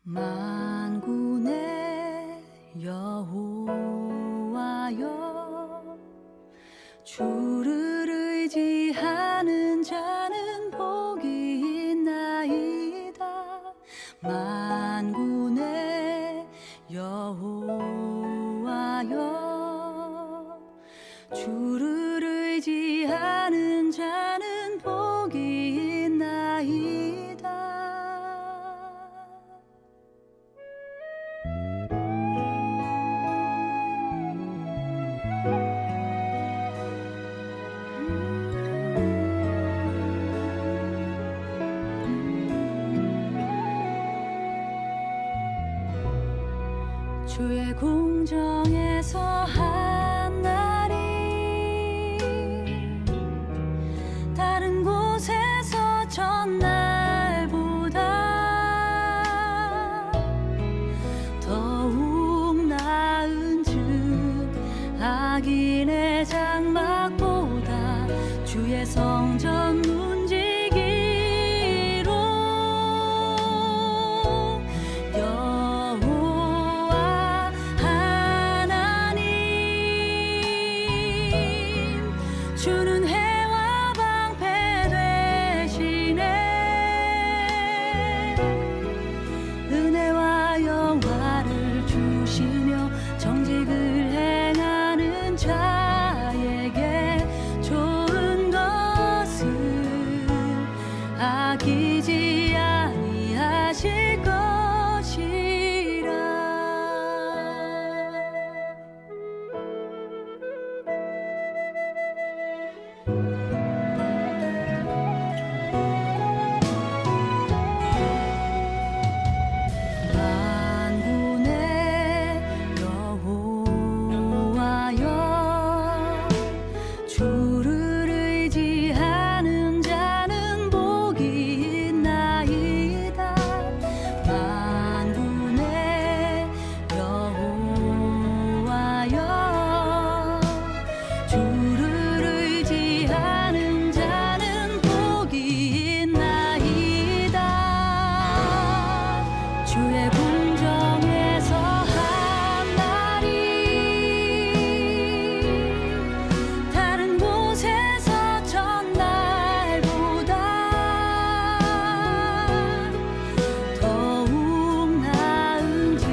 만군의 여호와여, 주를 의지하는 자는 복이 있나이다. 만군의 여호와여, 주를 의지하는 자는 복이 있나이다. 주의 궁정에서 한 날이 다른 곳에서 전날보다 더욱 나은 즉 악인의 장막보다 주의 성전 문지기로 여호와 하나님, 주는 해와 방패 되시네. 은혜와 영화를 주시며 정직을 행하는 자에게 좋은 것을 아끼지 아니하실 것이라. 만군의 여호와여, 주를 의지하는 자는 복이 있나이다. 만군의 여호와여, 주를 의지하는 자는 복이 있나이다. 주의 궁정에서 한 날이 다른 곳에서 전날보다 더욱 나은 즉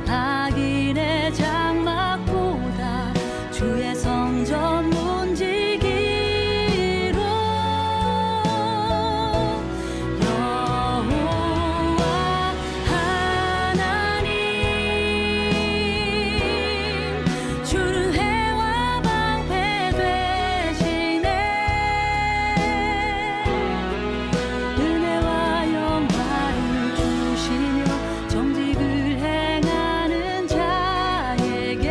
악인의 장막보다 주의 성전 문지기로 여호와 하나님, 주는 해와 방패 되시네. 은혜와 영광을 주시며 정직을 행하는 자에게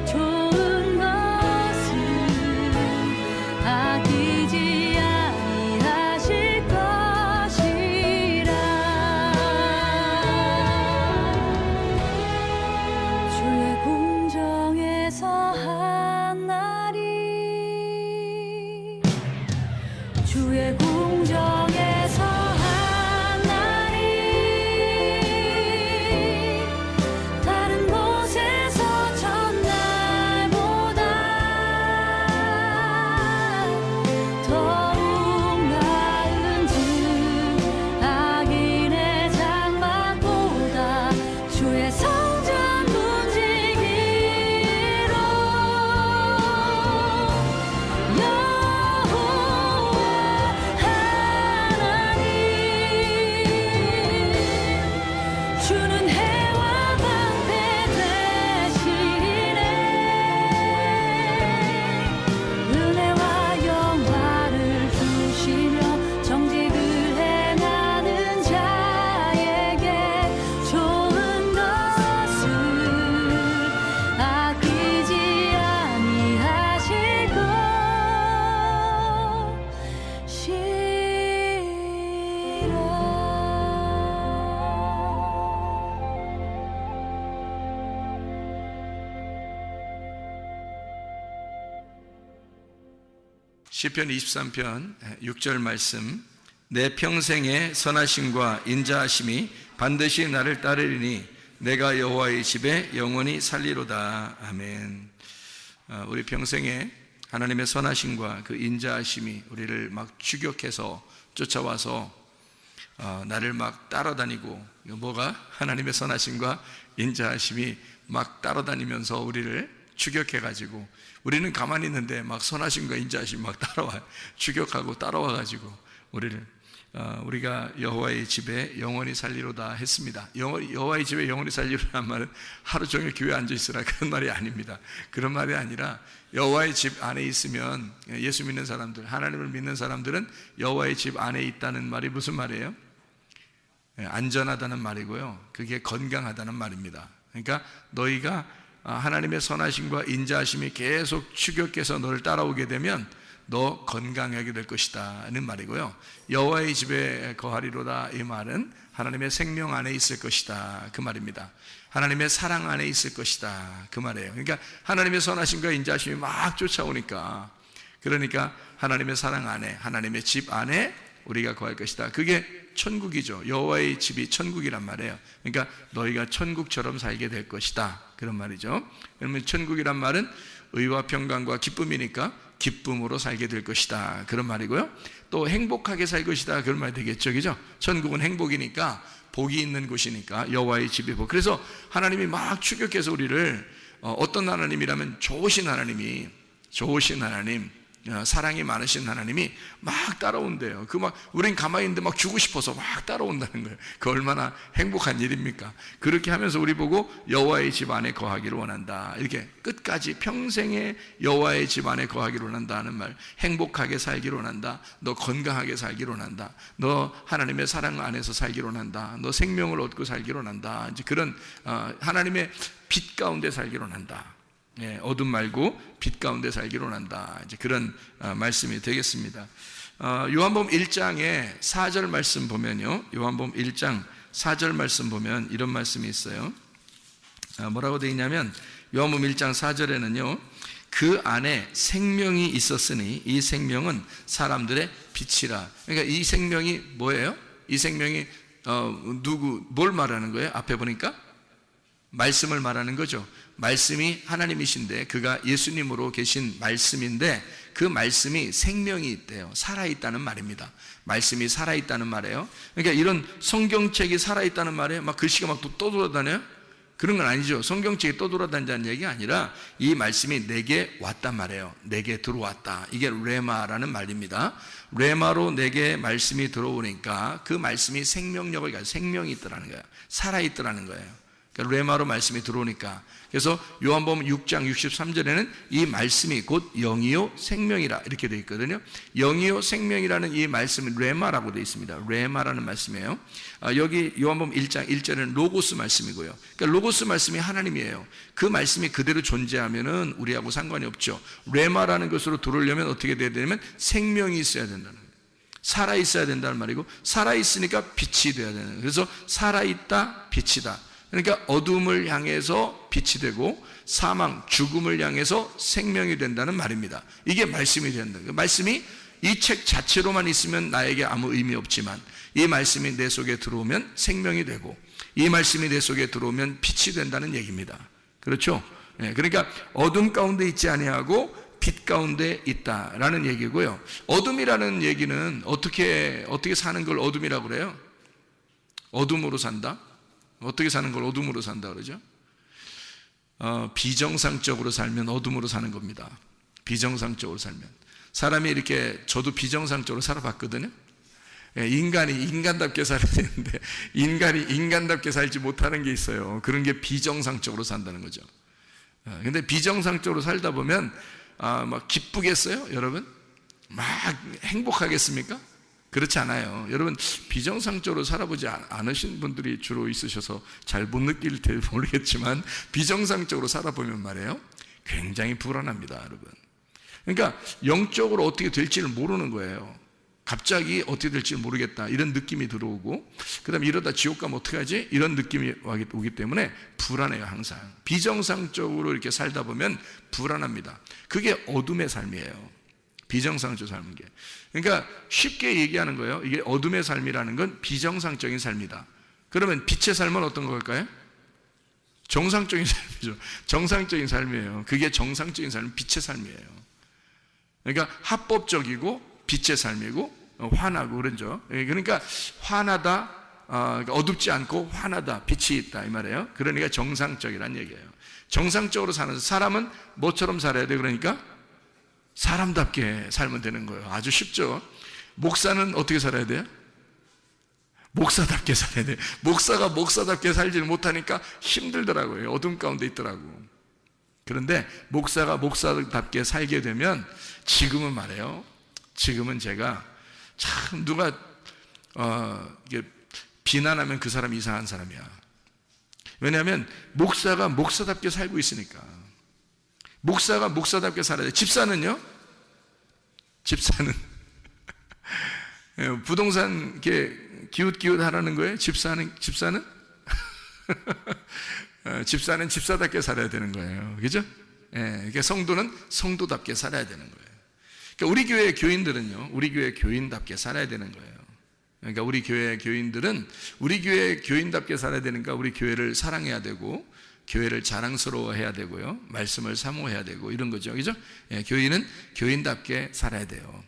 좋은 것을 아끼지 아니하실 것이라. 주의 궁정에서 한 날이, 주의 궁정에서 한 날이 다른 곳에서 전날보다 더욱 나은 즉 악인의 장막보다 주의 성전 문지기로 여호와 하나님, 주는 해와 방패 되시네. 은혜와 영화를 주시며 정직을 행하는 자에게 좋은 것을 아끼지 아니하실 것이라. 시편 23편 6절 말씀. 내 평생의 선하심과 인자하심이 반드시 나를 따르리니 내가 여호와의 집에 영원히 살리로다. 아멘. 우리 평생에 하나님의 선하심과 그 인자하심이 우리를 막 추격해서 쫓아와서 나를 막 따라다니고, 뭐가 하나님의 선하심과 인자하심이 막 따라다니면서 우리를 추격해가지고, 우리는 가만히 있는데 막 선하심과 인자하심이 막 따라와요. 추격하고 따라와가지고 우리가 여호와의 집에 영원히 살리로다 했습니다. 여호와의 집에 영원히 살리로라는 말은 하루 종일 교회에 앉아있으라 그런 말이 아닙니다. 그런 말이 아니라 여호와의 집 안에 있으면, 예수 믿는 사람들, 하나님을 믿는 사람들은 여호와의 집 안에 있다는 말이 무슨 말이에요? 안전하다는 말이고요, 그게 건강하다는 말입니다. 그러니까 너희가 하나님의 선하심과 인자하심이 계속 추격해서 너를 따라오게 되면 너 건강하게 될 것이다 는 말이고요, 여호와의 집에 거하리로다 이 말은 하나님의 생명 안에 있을 것이다 그 말입니다. 하나님의 사랑 안에 있을 것이다 그 말이에요. 그러니까 하나님의 선하심과 인자하심이 막 쫓아오니까, 그러니까 하나님의 사랑 안에, 하나님의 집 안에 우리가 거할 것이다. 그게 천국이죠. 여호와의 집이 천국이란 말이에요. 그러니까 너희가 천국처럼 살게 될 것이다 그런 말이죠. 그러면 천국이란 말은 의와 평강과 기쁨이니까 기쁨으로 살게 될 것이다 그런 말이고요, 또 행복하게 살 것이다 그런 말이 되겠죠. 그죠? 천국은 행복이니까, 복이 있는 곳이니까 여호와의 집이 복. 그래서 하나님이 막 추격해서 우리를, 어떤 하나님이라면 좋으신 하나님, 사랑이 많으신 하나님이 막 따라온대요. 우린 가만히 있는데 막 주고 싶어서 막 따라온다는 거예요. 그 얼마나 행복한 일입니까? 그렇게 하면서 우리 보고 여호와의 집 안에 거하기를 원한다, 이렇게 끝까지 평생에 여호와의 집 안에 거하기를 원한다는 말, 행복하게 살기를 원한다, 너 건강하게 살기를 원한다, 너 하나님의 사랑 안에서 살기를 원한다, 너 생명을 얻고 살기를 원한다, 이제 그런 하나님의 빛 가운데 살기를 원한다. 어둠 말고 빛 가운데 살기를 원한다, 이제 그런 말씀이 되겠습니다. 요한복음 1장에 4절 말씀 보면요, 요한복음 1장 4절 말씀 보면 이런 말씀이 있어요. 뭐라고 되어 있냐면, 요한복음 1장 4절에는요 그 안에 생명이 있었으니 이 생명은 사람들의 빛이라. 그러니까 이 생명이 뭐예요? 이 생명이 뭘 말하는 거예요? 앞에 보니까 말씀을 말하는 거죠. 말씀이 하나님이신데 그가 예수님으로 계신 말씀인데, 그 말씀이 생명이 있대요. 살아있다는 말입니다. 말씀이 살아있다는 말이에요. 그러니까 이런 성경책이 살아있다는 말에 막 글씨가 막 떠돌아다녀요? 그런 건 아니죠. 성경책이 떠돌아다닌다는 얘기가 아니라 이 말씀이 내게 왔단 말이에요. 내게 들어왔다. 이게 레마라는 말입니다. 레마로 내게 말씀이 들어오니까 그 말씀이 생명력을 가지고 생명이 있더라는 거예요. 살아있더라는 거예요. 그러니까 레마로 말씀이 들어오니까. 그래서 요한복음 6장 63절에는 이 말씀이 곧 영이요 생명이라 이렇게 되어 있거든요. 영이요 생명이라는 이 말씀은 레마라고 되어 있습니다. 레마라는 말씀이에요. 여기 요한복음 1장 1절에는 로고스 말씀이고요. 그러니까 로고스 말씀이 하나님이에요. 그 말씀이 그대로 존재하면은 우리하고 상관이 없죠. 레마라는 것으로 들어오려면 어떻게 돼야 되냐면 생명이 있어야 된다는 거예요. 살아있어야 된다는 말이고, 살아있으니까 빛이 돼야 되는 거예요. 그래서 살아있다, 빛이다. 그러니까 어둠을 향해서 빛이 되고 사망, 죽음을 향해서 생명이 된다는 말입니다. 이게 말씀이 된다. 말씀이 이 책 자체로만 있으면 나에게 아무 의미 없지만, 이 말씀이 내 속에 들어오면 생명이 되고, 이 말씀이 내 속에 들어오면 빛이 된다는 얘기입니다. 그렇죠? 그러니까 어둠 가운데 있지 아니하고 빛 가운데 있다라는 얘기고요. 어둠이라는 얘기는 어떻게 사는 걸 어둠이라고 그래요? 어둠으로 산다? 어떻게 사는 걸 어둠으로 산다 그러죠? 비정상적으로 살면 어둠으로 사는 겁니다. 비정상적으로 살면. 사람이 이렇게, 저도 비정상적으로 살아봤거든요. 인간이 인간답게 살아야 되는데 인간이 인간답게 살지 못하는 게 있어요. 그런 게 비정상적으로 산다는 거죠. 근데 비정상적으로 살다 보면 막 기쁘겠어요? 여러분? 막 행복하겠습니까? 그렇지 않아요. 여러분, 비정상적으로 살아보지 않으신 분들이 주로 있으셔서 잘 못 느낄지 모르겠지만, 비정상적으로 살아보면 말이에요, 굉장히 불안합니다, 여러분. 그러니까 영적으로 어떻게 될지를 모르는 거예요. 갑자기 어떻게 될지 모르겠다, 이런 느낌이 들어오고, 그 다음에 이러다 지옥 가면 어떡하지? 이런 느낌이 오기 때문에 불안해요. 항상 비정상적으로 이렇게 살다 보면 불안합니다. 그게 어둠의 삶이에요. 비정상적으로 사는 게. 그러니까 쉽게 얘기하는 거예요. 이게 어둠의 삶이라는 건 비정상적인 삶이다. 그러면 빛의 삶은 어떤 걸까요? 정상적인 삶이죠. 정상적인 삶이에요. 그게 정상적인 삶, 빛의 삶이에요. 그러니까 합법적이고 빛의 삶이고 환하고 그러죠. 그러니까 환하다, 어둡지 않고 환하다, 빛이 있다 이 말이에요. 그러니까 정상적이란 얘기예요. 정상적으로 사는 사람은 뭐처럼 살아야 돼? 그러니까 사람답게 살면 되는 거예요. 아주 쉽죠. 목사는 어떻게 살아야 돼요? 목사답게 살아야 돼. 목사가 목사답게 살지를 못하니까 힘들더라고요. 어둠 가운데 있더라고. 그런데 목사가 목사답게 살게 되면 지금은 말해요. 지금은 제가 참 누가 이게 비난하면 그 사람이 이상한 사람이야. 왜냐하면 목사가 목사답게 살고 있으니까. 목사가 목사답게 살아야 돼. 집사는요? 집사는 부동산 이렇게 기웃기웃 하라는 거예요. 집사는 집사는 집사답게 살아야 되는 거예요. 그죠? 그러니까 성도는 성도답게 살아야 되는 거예요. 그러니까 우리 교회 교인들은요, 우리 교회 교인답게 살아야 되는 거예요. 그러니까 우리 교회 교인들은 우리 교회 교인답게 살아야 되니까 우리 교회를 사랑해야 되고, 교회를 자랑스러워해야 되고요, 말씀을 사모해야 되고 이런 거죠. 그죠? 교인은 교인답게 살아야 돼요.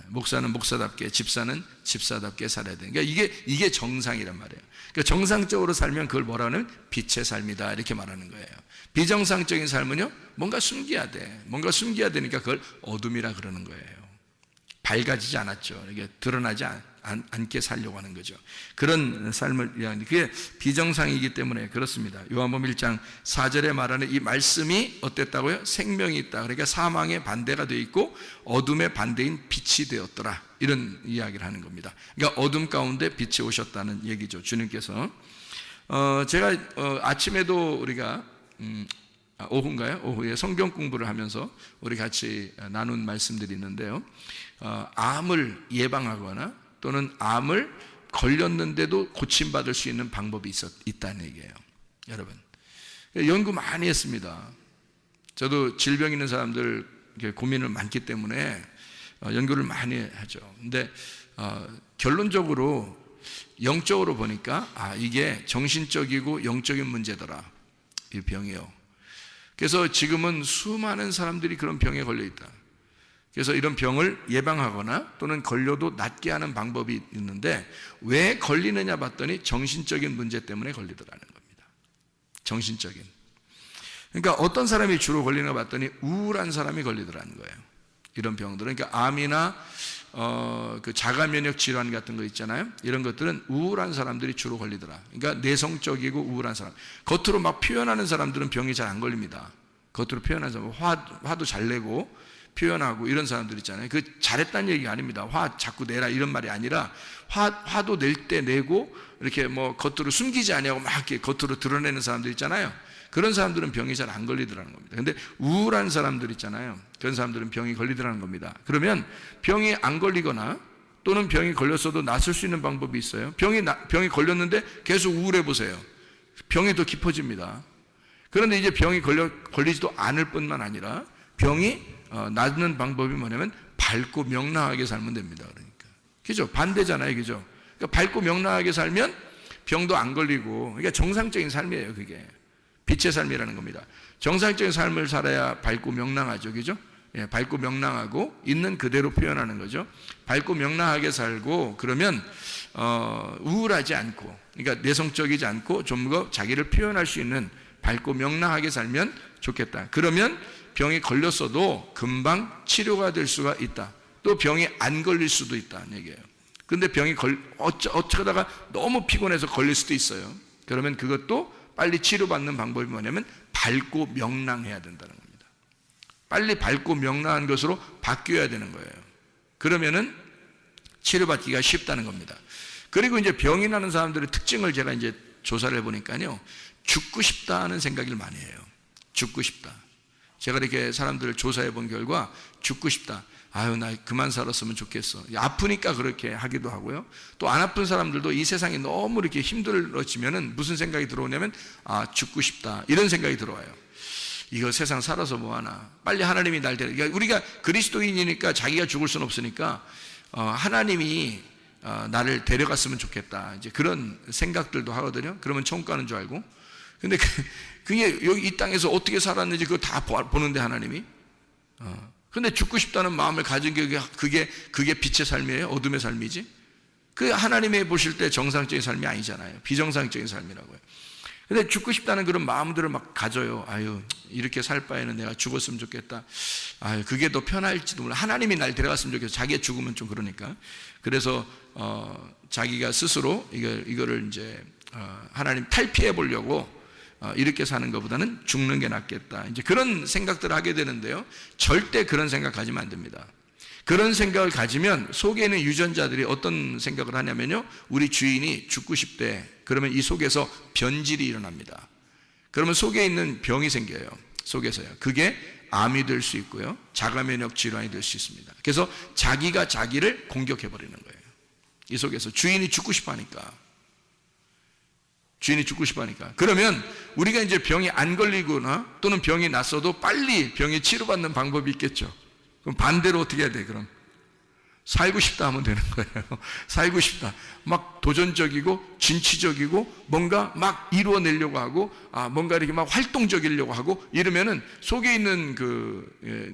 목사는 목사답게, 집사는 집사답게 살아야 돼요. 그러니까 이게 정상이란 말이에요. 그러니까 정상적으로 살면 그걸 뭐라 하면 빛의 삶이다 이렇게 말하는 거예요. 비정상적인 삶은요, 뭔가 숨겨야 돼. 뭔가 숨겨야 되니까 그걸 어둠이라 그러는 거예요. 밝아지지 않았죠. 이게 드러나지 않게 살려고 하는 거죠. 그런 삶을 위한, 그게 비정상이기 때문에 그렇습니다. 요한복음 1장 4절에 말하는 이 말씀이 어땠다고요? 생명이 있다. 그러니까 사망의 반대가 되어 있고 어둠의 반대인 빛이 되었더라. 이런 이야기를 하는 겁니다. 그러니까 어둠 가운데 빛이 오셨다는 얘기죠. 주님께서. 제가 아침에도 우리가 오후인가요? 오후에 성경 공부를 하면서 우리 같이 나눈 말씀들이 있는데요. 암을 예방하거나 또는 암을 걸렸는데도 고침받을 수 있는 방법이 있다는 얘기예요. 여러분, 연구 많이 했습니다. 저도 질병 있는 사람들 고민을 많기 때문에 연구를 많이 하죠. 근데 결론적으로 영적으로 보니까 이게 정신적이고 영적인 문제더라, 이 병이요. 그래서 지금은 수많은 사람들이 그런 병에 걸려 있다. 그래서 이런 병을 예방하거나 또는 걸려도 낫게 하는 방법이 있는데, 왜 걸리느냐 봤더니 정신적인 문제 때문에 걸리더라는 겁니다. 정신적인. 그러니까 어떤 사람이 주로 걸리나 봤더니 우울한 사람이 걸리더라는 거예요. 이런 병들은. 그러니까 암이나 그 자가 면역 질환 같은 거 있잖아요. 이런 것들은 우울한 사람들이 주로 걸리더라. 그러니까 내성적이고 우울한 사람. 겉으로 막 표현하는 사람들은 병이 잘 안 걸립니다. 겉으로 표현하는 사람, 화도 잘 내고 표현하고 이런 사람들 있잖아요. 그 잘했다는 얘기가 아닙니다. 화 자꾸 내라 이런 말이 아니라 화도 낼 때 내고 이렇게 뭐 겉으로 숨기지 아니하고 막 이렇게 겉으로 드러내는 사람들 있잖아요. 그런 사람들은 병이 잘 안 걸리더라는 겁니다. 근데 우울한 사람들 있잖아요. 그런 사람들은 병이 걸리더라는 겁니다. 그러면 병이 안 걸리거나 또는 병이 걸렸어도 낫을 수 있는 방법이 있어요. 병이 걸렸는데 계속 우울해 보세요. 병이 더 깊어집니다. 그런데 이제 병이 걸리지도 않을 뿐만 아니라 병이 낫는 방법이 뭐냐면 밝고 명랑하게 살면 됩니다. 그러니까. 그죠? 반대잖아요. 그죠? 그러니까 밝고 명랑하게 살면 병도 안 걸리고, 그러니까 정상적인 삶이에요. 그게. 빛의 삶이라는 겁니다. 정상적인 삶을 살아야 밝고 명랑하죠. 그죠? 예, 밝고 명랑하고 있는 그대로 표현하는 거죠. 밝고 명랑하게 살고, 그러면 우울하지 않고, 그러니까 내성적이지 않고 좀 더 자기를 표현할 수 있는 밝고 명랑하게 살면 좋겠다. 그러면 병이 걸렸어도 금방 치료가 될 수가 있다. 또 병이 안 걸릴 수도 있다는 얘기예요. 그런데 병이 어쩌다가 너무 피곤해서 걸릴 수도 있어요. 그러면 그것도 빨리 치료받는 방법이 뭐냐면 밝고 명랑해야 된다는 겁니다. 빨리 밝고 명랑한 것으로 바뀌어야 되는 거예요. 그러면은 치료받기가 쉽다는 겁니다. 그리고 이제 병이 나는 사람들의 특징을 제가 이제 조사를 해보니까요, 죽고 싶다는 생각을 많이 해요. 죽고 싶다. 제가 이렇게 사람들을 조사해 본 결과 죽고 싶다. 아유, 나 그만 살았으면 좋겠어. 아프니까 그렇게 하기도 하고요. 또 안 아픈 사람들도 이 세상이 너무 이렇게 힘들어지면은 무슨 생각이 들어오냐면 죽고 싶다. 이런 생각이 들어와요. 이거 세상 살아서 뭐하나. 빨리 하나님이 날 데려. 그러니까 우리가 그리스도인이니까 자기가 죽을 수는 없으니까 하나님이 나를 데려갔으면 좋겠다. 이제 그런 생각들도 하거든요. 그러면 천국 가는 줄 알고. 근데 그게 여기 이 땅에서 어떻게 살았는지 그거 다 보는데 하나님이. 근데 죽고 싶다는 마음을 가진 게 그게 빛의 삶이에요? 어둠의 삶이지? 그 하나님이 보실 때 정상적인 삶이 아니잖아요. 비정상적인 삶이라고요. 근데 죽고 싶다는 그런 마음들을 막 가져요. 아유, 이렇게 살 바에는 내가 죽었으면 좋겠다. 아유, 그게 더 편할지도 몰라. 하나님이 날 데려갔으면 좋겠어. 자기가 죽으면 좀 그러니까. 그래서 자기가 스스로 이거를 이제 하나님 탈피해 보려고 이렇게 사는 것보다는 죽는 게 낫겠다. 이제 그런 생각들을 하게 되는데요. 절대 그런 생각 가지면 안 됩니다. 그런 생각을 가지면 속에 있는 유전자들이 어떤 생각을 하냐면요. 우리 주인이 죽고 싶대. 그러면 이 속에서 변질이 일어납니다. 그러면 속에 있는 병이 생겨요. 속에서요. 그게 암이 될 수 있고요. 자가면역 질환이 될 수 있습니다. 그래서 자기가 자기를 공격해 버리는 거예요. 이 속에서 주인이 죽고 싶어 하니까. 주인이 죽고 싶어 하니까. 그러면 우리가 이제 병이 안 걸리거나 또는 병이 났어도 빨리 병에 치료받는 방법이 있겠죠. 그럼 반대로 어떻게 해야 돼, 그럼? 살고 싶다 하면 되는 거예요. 살고 싶다. 막 도전적이고, 진취적이고, 뭔가 막 이루어내려고 하고, 뭔가 이렇게 막 활동적이려고 하고, 이러면은 속에 있는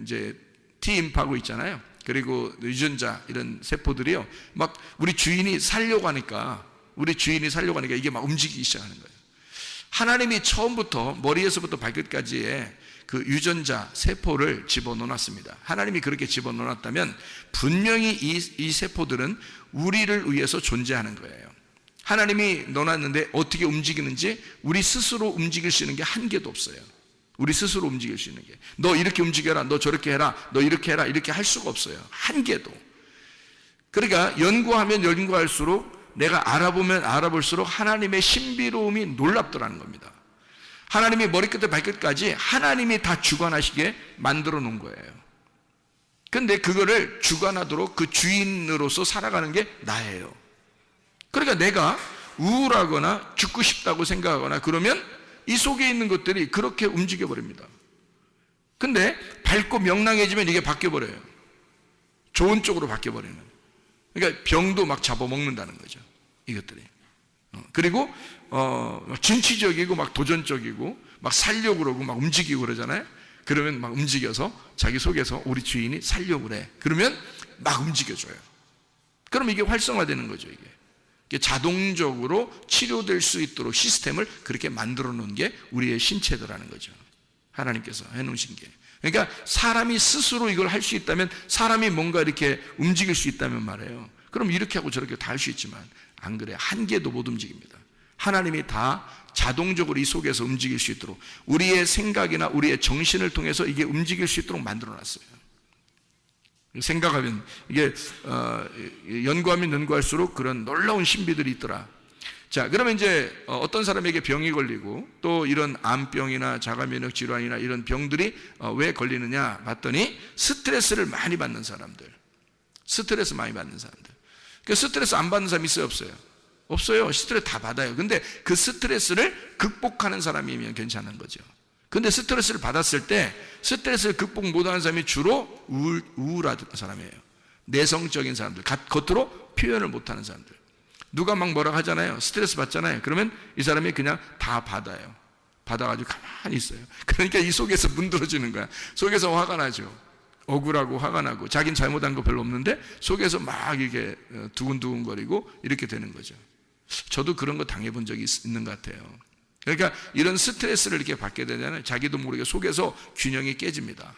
이제 T임파고 있잖아요. 그리고 유전자, 이런 세포들이요. 막 우리 주인이 살려고 하니까 이게 막 움직이기 시작하는 거예요. 하나님이 처음부터 머리에서부터 발끝까지의 그 유전자 세포를 집어넣어놨습니다. 하나님이 그렇게 집어넣어놨다면 분명히 이 세포들은 우리를 위해서 존재하는 거예요. 하나님이 넣어놨는데 어떻게 움직이는지 우리 스스로 움직일 수 있는 게 한 개도 없어요. 우리 스스로 움직일 수 있는 게. 너 이렇게 움직여라, 너 저렇게 해라, 너 이렇게 해라, 이렇게 할 수가 없어요. 한 개도. 그러니까 연구하면 연구할수록 내가 알아보면 알아볼수록 하나님의 신비로움이 놀랍더라는 겁니다. 하나님이 머리끝에 발끝까지 하나님이 다 주관하시게 만들어 놓은 거예요. 근데 그거를 주관하도록 그 주인으로서 살아가는 게 나예요. 그러니까 내가 우울하거나 죽고 싶다고 생각하거나 그러면 이 속에 있는 것들이 그렇게 움직여 버립니다. 근데 밝고 명랑해지면 이게 바뀌어 버려요. 좋은 쪽으로 바뀌어 버리는. 그러니까 병도 막 잡아먹는다는 거죠. 이것들이. 그리고 진취적이고 막 도전적이고 막 살려고 그러고 막 움직이고 그러잖아요. 그러면 막 움직여서 자기 속에서 우리 주인이 살려고 그래. 그러면 막 움직여줘요. 그럼 이게 활성화되는 거죠. 이게 자동적으로 치료될 수 있도록 시스템을 그렇게 만들어 놓은 게 우리의 신체더라는 거죠. 하나님께서 해놓으신 게. 그러니까 사람이 스스로 이걸 할 수 있다면, 사람이 뭔가 이렇게 움직일 수 있다면 말이에요. 그럼 이렇게 하고 저렇게 다 할 수 있지만 안 그래. 한 개도 못 움직입니다. 하나님이 다 자동적으로 이 속에서 움직일 수 있도록 우리의 생각이나 우리의 정신을 통해서 이게 움직일 수 있도록 만들어놨어요. 생각하면 이게 연구하면 연구할수록 그런 놀라운 신비들이 있더라. 자, 그러면 이제 어떤 사람에게 병이 걸리고 또 이런 암병이나 자가면역 질환이나 이런 병들이 왜 걸리느냐 봤더니 스트레스를 많이 받는 사람들. 스트레스 많이 받는 사람들. 그 스트레스 안 받는 사람 있어요, 없어요? 없어요. 스트레스 다 받아요. 근데 그 스트레스를 극복하는 사람이면 괜찮은 거죠. 근데 스트레스를 받았을 때 스트레스를 극복 못하는 사람이 주로 우울한 사람이에요. 내성적인 사람들, 겉으로 표현을 못하는 사람들. 누가 막 뭐라 하잖아요. 스트레스 받잖아요. 그러면 이 사람이 그냥 다 받아요. 받아가지고 가만히 있어요. 그러니까 이 속에서 문드러지는 거야. 속에서 화가 나죠. 억울하고 화가 나고 자기는 잘못한 거 별로 없는데 속에서 막 이게 두근두근거리고 이렇게 되는 거죠. 저도 그런 거 당해본 적이 있는 것 같아요. 그러니까 이런 스트레스를 이렇게 받게 되잖아요. 자기도 모르게 속에서 균형이 깨집니다.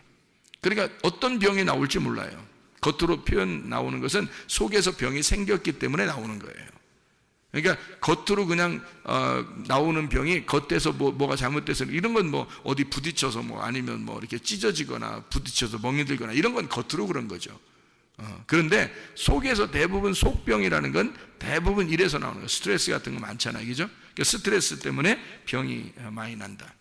그러니까 어떤 병이 나올지 몰라요. 겉으로 표현 나오는 것은 속에서 병이 생겼기 때문에 나오는 거예요. 그러니까 겉으로 그냥 나오는 병이 겉에서 뭐가 잘못돼서 이런 건 뭐 어디 부딪혀서 뭐 아니면 뭐 이렇게 찢어지거나 부딪혀서 멍이 들거나 이런 건 겉으로 그런 거죠. 그런데 속에서 대부분 속병이라는 건 대부분 이래서 나오는 거예요. 스트레스 같은 거 많잖아요. 그죠? 그러니까 스트레스 때문에 병이 많이 난다.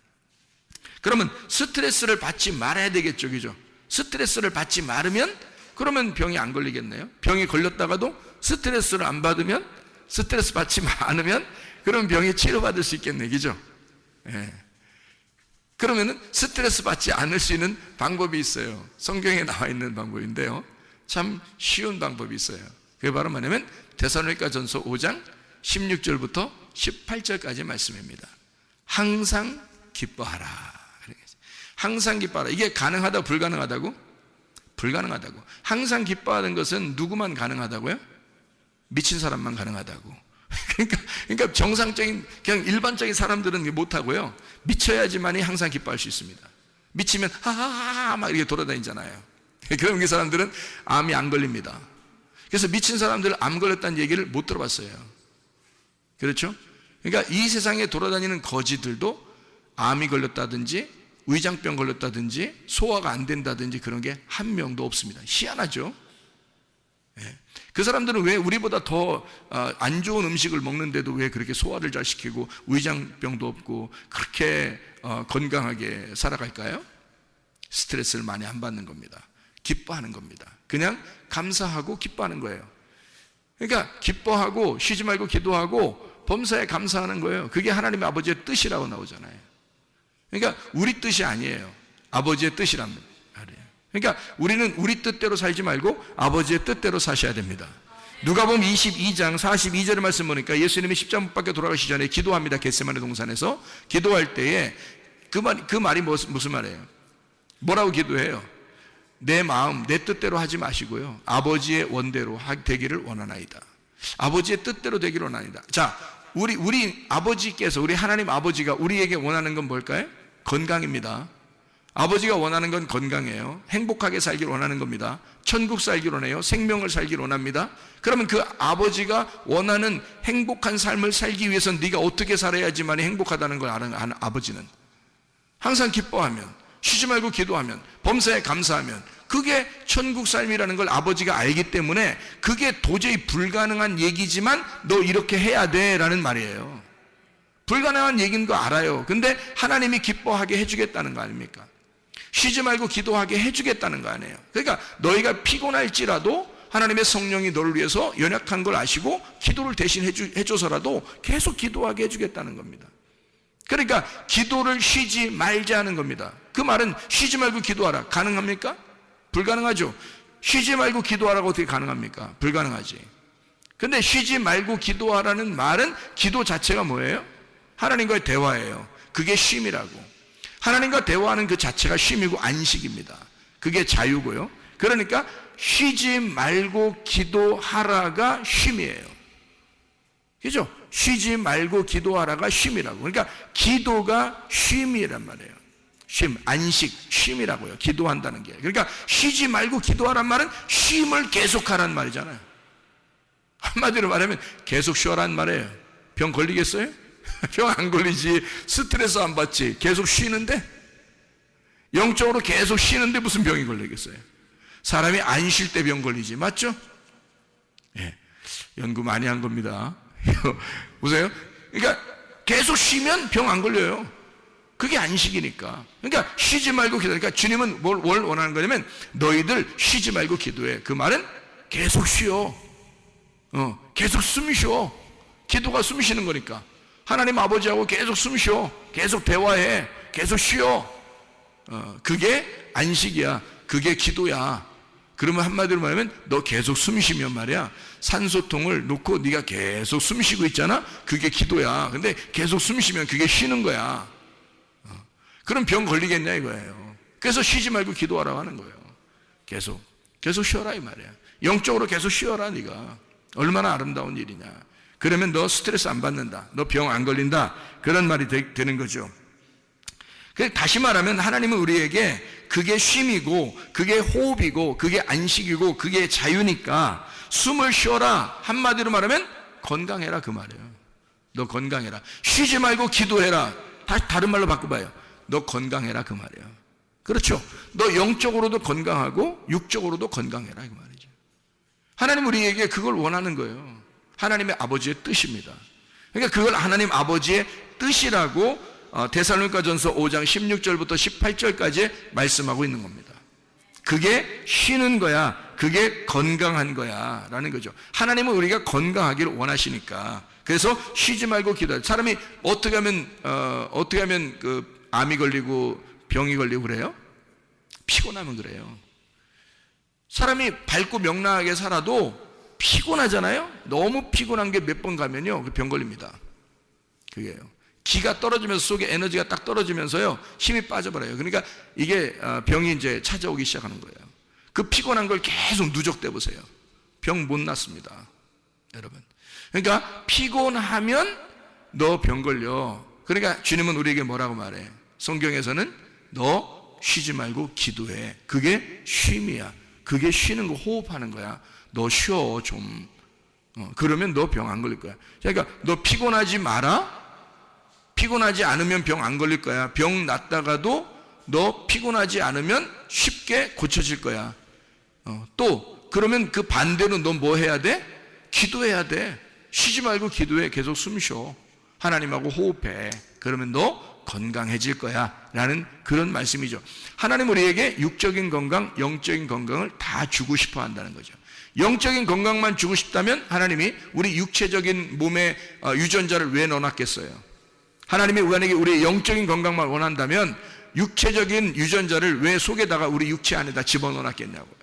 그러면 스트레스를 받지 말아야 되겠죠. 그죠? 스트레스를 받지 말으면 그러면 병이 안 걸리겠네요. 병이 걸렸다가도 스트레스를 안 받으면, 스트레스 받지 않으면 그럼 병이 치료받을 수 있겠네. 그죠? 예. 그러면은 스트레스 받지 않을 수 있는 방법이 있어요. 성경에 나와 있는 방법인데요. 참 쉬운 방법이 있어요. 그게 바로 뭐냐면 데살로니가전서 5장 16절부터 18절까지의 말씀입니다. 항상 기뻐하라. 항상 기뻐하라. 이게 가능하다고 불가능하다고? 불가능하다고. 항상 기뻐하는 것은 누구만 가능하다고요? 미친 사람만 가능하다고. 그러니까 정상적인 그냥 일반적인 사람들은 못하고요. 미쳐야지만이 항상 기뻐할 수 있습니다. 미치면 하하하 막 이렇게 돌아다니잖아요. 그런 사람들은 암이 안 걸립니다. 그래서 미친 사람들은 암 걸렸다는 얘기를 못 들어봤어요. 그렇죠? 그러니까 이 세상에 돌아다니는 거지들도 암이 걸렸다든지 위장병 걸렸다든지 소화가 안 된다든지 그런 게 한 명도 없습니다. 희한하죠? 그 사람들은 왜 우리보다 더 안 좋은 음식을 먹는데도 왜 그렇게 소화를 잘 시키고 위장병도 없고 그렇게 건강하게 살아갈까요? 스트레스를 많이 안 받는 겁니다. 기뻐하는 겁니다. 그냥 감사하고 기뻐하는 거예요. 그러니까 기뻐하고 쉬지 말고 기도하고 범사에 감사하는 거예요. 그게 하나님 아버지의 뜻이라고 나오잖아요. 그러니까 우리 뜻이 아니에요. 아버지의 뜻이란 말이에요. 그러니까 우리는 우리 뜻대로 살지 말고 아버지의 뜻대로 사셔야 됩니다. 누가복음 22장 42절의 말씀 보니까 예수님이 십자가 못 박혀 돌아가시기 전에 기도합니다. 겟세마네 동산에서 기도할 때에 그 말이 무슨 말이에요? 뭐라고 기도해요? 내 마음 내 뜻대로 하지 마시고요, 아버지의 원대로 되기를 원하나이다. 아버지의 뜻대로 되기를 원하나이다. 자, 우리 아버지께서, 우리 하나님 아버지가 우리에게 원하는 건 뭘까요? 건강입니다. 아버지가 원하는 건 건강이에요. 행복하게 살기를 원하는 겁니다. 천국 살기를 원해요. 생명을 살기를 원합니다. 그러면 그 아버지가 원하는 행복한 삶을 살기 위해서는 네가 어떻게 살아야지만 행복하다는 걸 아는 아버지는 항상 기뻐하면, 쉬지 말고 기도하면, 범사에 감사하면, 그게 천국 삶이라는 걸 아버지가 알기 때문에 그게 도저히 불가능한 얘기지만 너 이렇게 해야 돼 라는 말이에요. 불가능한 얘기인 거 알아요. 근데 하나님이 기뻐하게 해주겠다는 거 아닙니까? 쉬지 말고 기도하게 해주겠다는 거 아니에요. 그러니까 너희가 피곤할지라도 하나님의 성령이 너를 위해서 연약한 걸 아시고 기도를 대신 해줘서라도 계속 기도하게 해주겠다는 겁니다. 그러니까 기도를 쉬지 말자는 겁니다. 그 말은 쉬지 말고 기도하라. 가능합니까? 불가능하죠. 쉬지 말고 기도하라고 어떻게 가능합니까? 불가능하지. 근데 쉬지 말고 기도하라는 말은 기도 자체가 뭐예요? 하나님과의 대화예요. 그게 쉼이라고. 하나님과 대화하는 그 자체가 쉼이고 안식입니다. 그게 자유고요. 그러니까 쉬지 말고 기도하라가 쉼이에요. 그죠? 쉬지 말고 기도하라가 쉼이라고. 그러니까 기도가 쉼이란 말이에요. 쉼, 안식, 쉼이라고요. 기도한다는 게. 그러니까 쉬지 말고 기도하란 말은 쉼을 계속하란 말이잖아요. 한마디로 말하면 계속 쉬어란 말이에요. 병 걸리겠어요? 병 안 걸리지. 스트레스 안 받지. 계속 쉬는데? 영적으로 계속 쉬는데 무슨 병이 걸리겠어요? 사람이 안 쉴 때 병 걸리지. 맞죠? 예, 연구 많이 한 겁니다. 보세요. 그러니까 계속 쉬면 병 안 걸려요. 그게 안식이니까. 그러니까 쉬지 말고 기도해. 그러니까 주님은 뭘 원하는 거냐면 너희들 쉬지 말고 기도해. 그 말은 계속 쉬어. 계속 숨 쉬어. 기도가 숨 쉬는 거니까. 하나님 아버지하고 계속 숨 쉬어. 계속 대화해. 계속 쉬어. 그게 안식이야. 그게 기도야. 그러면 한마디로 말하면 너 계속 숨 쉬면 말이야, 산소통을 놓고 네가 계속 숨 쉬고 있잖아. 그게 기도야. 근데 계속 숨 쉬면 그게 쉬는 거야. 그럼 병 걸리겠냐 이거예요. 그래서 쉬지 말고 기도하라고 하는 거예요. 계속 쉬어라 이 말이야. 영적으로 계속 쉬어라. 네가 얼마나 아름다운 일이냐. 그러면 너 스트레스 안 받는다. 너 병 안 걸린다. 그런 말이 되는 거죠. 다시 말하면 하나님은 우리에게 그게 쉼이고 그게 호흡이고 그게 안식이고 그게 자유니까 숨을 쉬어라. 한마디로 말하면 건강해라 그 말이에요. 너 건강해라. 쉬지 말고 기도해라. 다른 말로 바꿔봐요. 너 건강해라 그 말이에요. 그렇죠? 너 영적으로도 건강하고 육적으로도 건강해라 그 말이죠. 하나님 우리에게 그걸 원하는 거예요. 하나님의 아버지의 뜻입니다. 그러니까 그걸 하나님 아버지의 뜻이라고 데살로니가전서 5장 16절부터 18절까지 말씀하고 있는 겁니다. 그게 쉬는 거야. 그게 건강한 거야 라는 거죠. 하나님은 우리가 건강하기를 원하시니까. 그래서 쉬지 말고 기도해. 사람이 어떻게 하면 그 암이 걸리고 병이 걸리고 그래요? 피곤하면 그래요. 사람이 밝고 명랑하게 살아도 피곤하잖아요. 너무 피곤한 게 몇 번 가면요, 그 병 걸립니다. 그게요. 기가 떨어지면서 속에 에너지가 딱 떨어지면서요, 힘이 빠져버려요. 그러니까 이게 병이 이제 찾아오기 시작하는 거예요. 그 피곤한 걸 계속 누적돼 보세요. 병 못 낫습니다, 여러분. 그러니까 피곤하면 너 병 걸려. 그러니까 주님은 우리에게 뭐라고 말해? 성경에서는 너 쉬지 말고 기도해. 그게 쉼이야. 그게 쉬는 거, 호흡하는 거야. 너 쉬어 좀. 그러면 너 병 안 걸릴 거야. 그러니까 너 피곤하지 마라. 피곤하지 않으면 병 안 걸릴 거야. 병 났다가도 너 피곤하지 않으면 쉽게 고쳐질 거야. 또 그러면 그 반대로 너 뭐 해야 돼? 기도해야 돼. 쉬지 말고 기도해. 계속 숨 쉬어. 하나님하고 호흡해. 그러면 너 건강해질 거야 라는 그런 말씀이죠. 하나님 우리에게 육적인 건강, 영적인 건강을 다 주고 싶어 한다는 거죠. 영적인 건강만 주고 싶다면 하나님이 우리 육체적인 몸에 유전자를 왜 넣어놨겠어요? 하나님이 우리의 영적인 건강만 원한다면 육체적인 유전자를 왜 속에다가 우리 육체 안에다 집어넣어놨겠냐고요.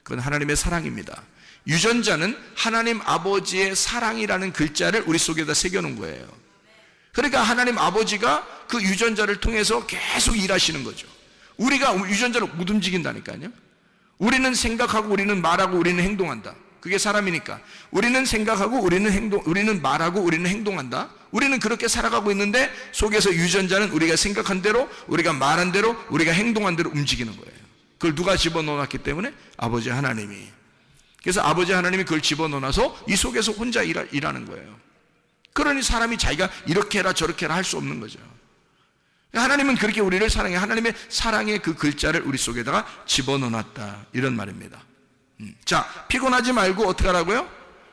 그건 하나님의 사랑입니다. 유전자는 하나님 아버지의 사랑이라는 글자를 우리 속에다 새겨놓은 거예요. 그러니까 하나님 아버지가 그 유전자를 통해서 계속 일하시는 거죠. 우리가 유전자를 못 움직인다니까요. 우리는 생각하고 우리는 말하고 우리는 행동한다. 그게 사람이니까. 우리는 생각하고 우리는 말하고 우리는 행동한다. 우리는 그렇게 살아가고 있는데 속에서 유전자는 우리가 생각한 대로, 우리가 말한 대로, 우리가 행동한 대로 움직이는 거예요. 그걸 누가 집어넣어놨기 때문에? 아버지 하나님이. 그래서 아버지 하나님이 그걸 집어넣어놔서 이 속에서 혼자 일하는 거예요. 그러니 사람이 자기가 이렇게 해라 저렇게 해라 할 수 없는 거죠. 하나님은 그렇게 우리를 사랑해. 하나님의 사랑의 그 글자를 우리 속에다가 집어넣어놨다, 이런 말입니다. 자, 피곤하지 말고 어떻게 하라고요?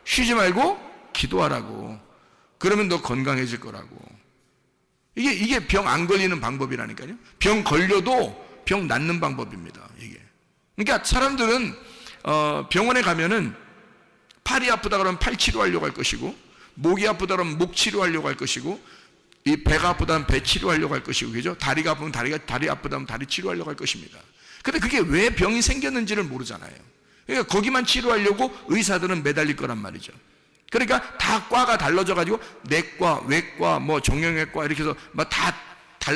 쉬지 말고 기도하라고. 그러면 너 건강해질 거라고. 이게 병 안 걸리는 방법이라니까요. 병 걸려도 병 낫는 방법입니다, 이게. 그러니까 사람들은 병원에 가면은 팔이 아프다 그러면 팔 치료하려고 할 것이고, 목이 아프다 그러면 목 치료하려고 할 것이고, 이 배가 아프다면 배 치료하려고 할 것이고, 그죠? 다리가 아프면 다리 아프다면 다리 치료하려고 할 것입니다. 근데 그게 왜 병이 생겼는지를 모르잖아요. 그러니까 거기만 치료하려고 의사들은 매달릴 거란 말이죠. 그러니까 다 과가 달라져 가지고 내과, 외과, 뭐 정형외과 이렇게 해서 막 다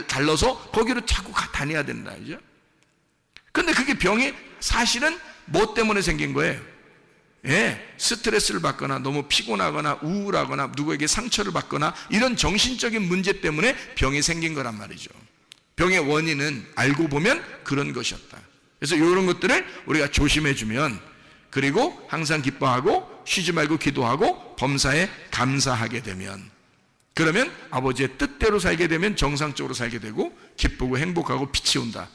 달라서 거기로 자꾸 다녀야 된다, 그죠? 근데 그게 병이 사실은 뭐 때문에 생긴 거예요? 예, 스트레스를 받거나 너무 피곤하거나 우울하거나 누구에게 상처를 받거나 이런 정신적인 문제 때문에 병이 생긴 거란 말이죠. 병의 원인은 알고 보면 그런 것이었다. 그래서 이런 것들을 우리가 조심해주면, 그리고 항상 기뻐하고 쉬지 말고 기도하고 범사에 감사하게 되면, 그러면 아버지의 뜻대로 살게 되면 정상적으로 살게 되고 기쁘고 행복하고 빛이 온다.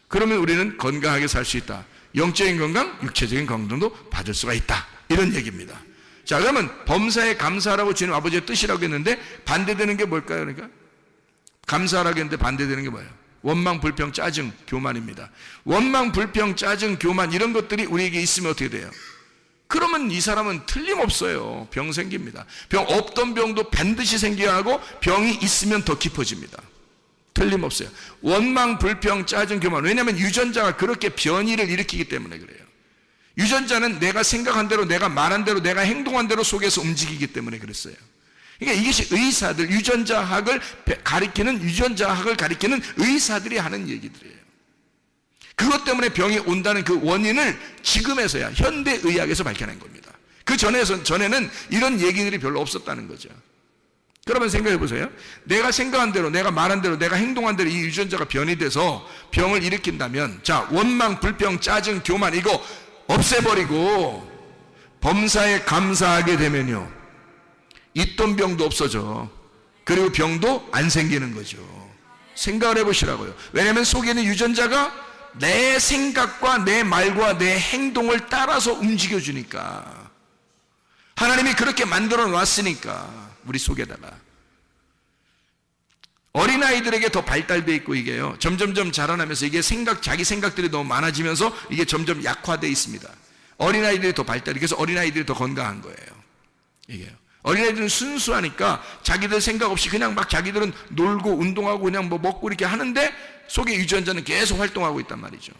그러면 우리는 건강하게 살 수 있다. 영적인 건강, 육체적인 건강도 받을 수가 있다, 이런 얘기입니다. 자, 그러면 범사에 감사하라고 주님 아버지의 뜻이라고 했는데 반대되는 게 뭘까요? 그러니까 감사하라고 했는데 반대되는 게 뭐예요? 원망, 불평, 짜증, 교만입니다. 원망, 불평, 짜증, 교만, 이런 것들이 우리에게 있으면 어떻게 돼요? 그러면 이 사람은 틀림없어요. 병 생깁니다. 병 없던 병도 반드시 생겨야 하고 병이 있으면 더 깊어집니다. 틀림없어요. 원망, 불평, 짜증, 교만. 왜냐하면 유전자가 그렇게 변이를 일으키기 때문에 그래요. 유전자는 내가 생각한 대로, 내가 말한 대로, 내가 행동한 대로 속에서 움직이기 때문에 그랬어요. 그러니까 이것이 의사들, 유전자학을 가리키는 의사들이 하는 얘기들이에요. 그것 때문에 병이 온다는 그 원인을 지금에서야 현대의학에서 밝혀낸 겁니다. 그 전에는 이런 얘기들이 별로 없었다는 거죠. 그러면 생각해 보세요. 내가 생각한 대로, 내가 말한 대로, 내가 행동한 대로 이 유전자가 변이돼서 병을 일으킨다면, 자, 원망, 불평, 짜증, 교만 이거 없애버리고 범사에 감사하게 되면요, 있던 병도 없어져. 그리고 병도 안 생기는 거죠. 생각을 해보시라고요. 왜냐하면 속에 있는 유전자가 내 생각과 내 말과 내 행동을 따라서 움직여주니까. 하나님이 그렇게 만들어 놨으니까 우리 속에다가. 어린아이들에게 더 발달되어 있고 이게요, 점점점 자라나면서 이게 자기 생각들이 너무 많아지면서 이게 점점 약화되어 있습니다. 어린아이들이 더 발달이, 그래서 어린아이들이 더 건강한 거예요, 이게요. 어린아이들은 순수하니까 자기들 생각 없이 그냥 막 자기들은 놀고 운동하고 그냥 뭐 먹고 이렇게 하는데 속에 유전자는 계속 활동하고 있단 말이죠.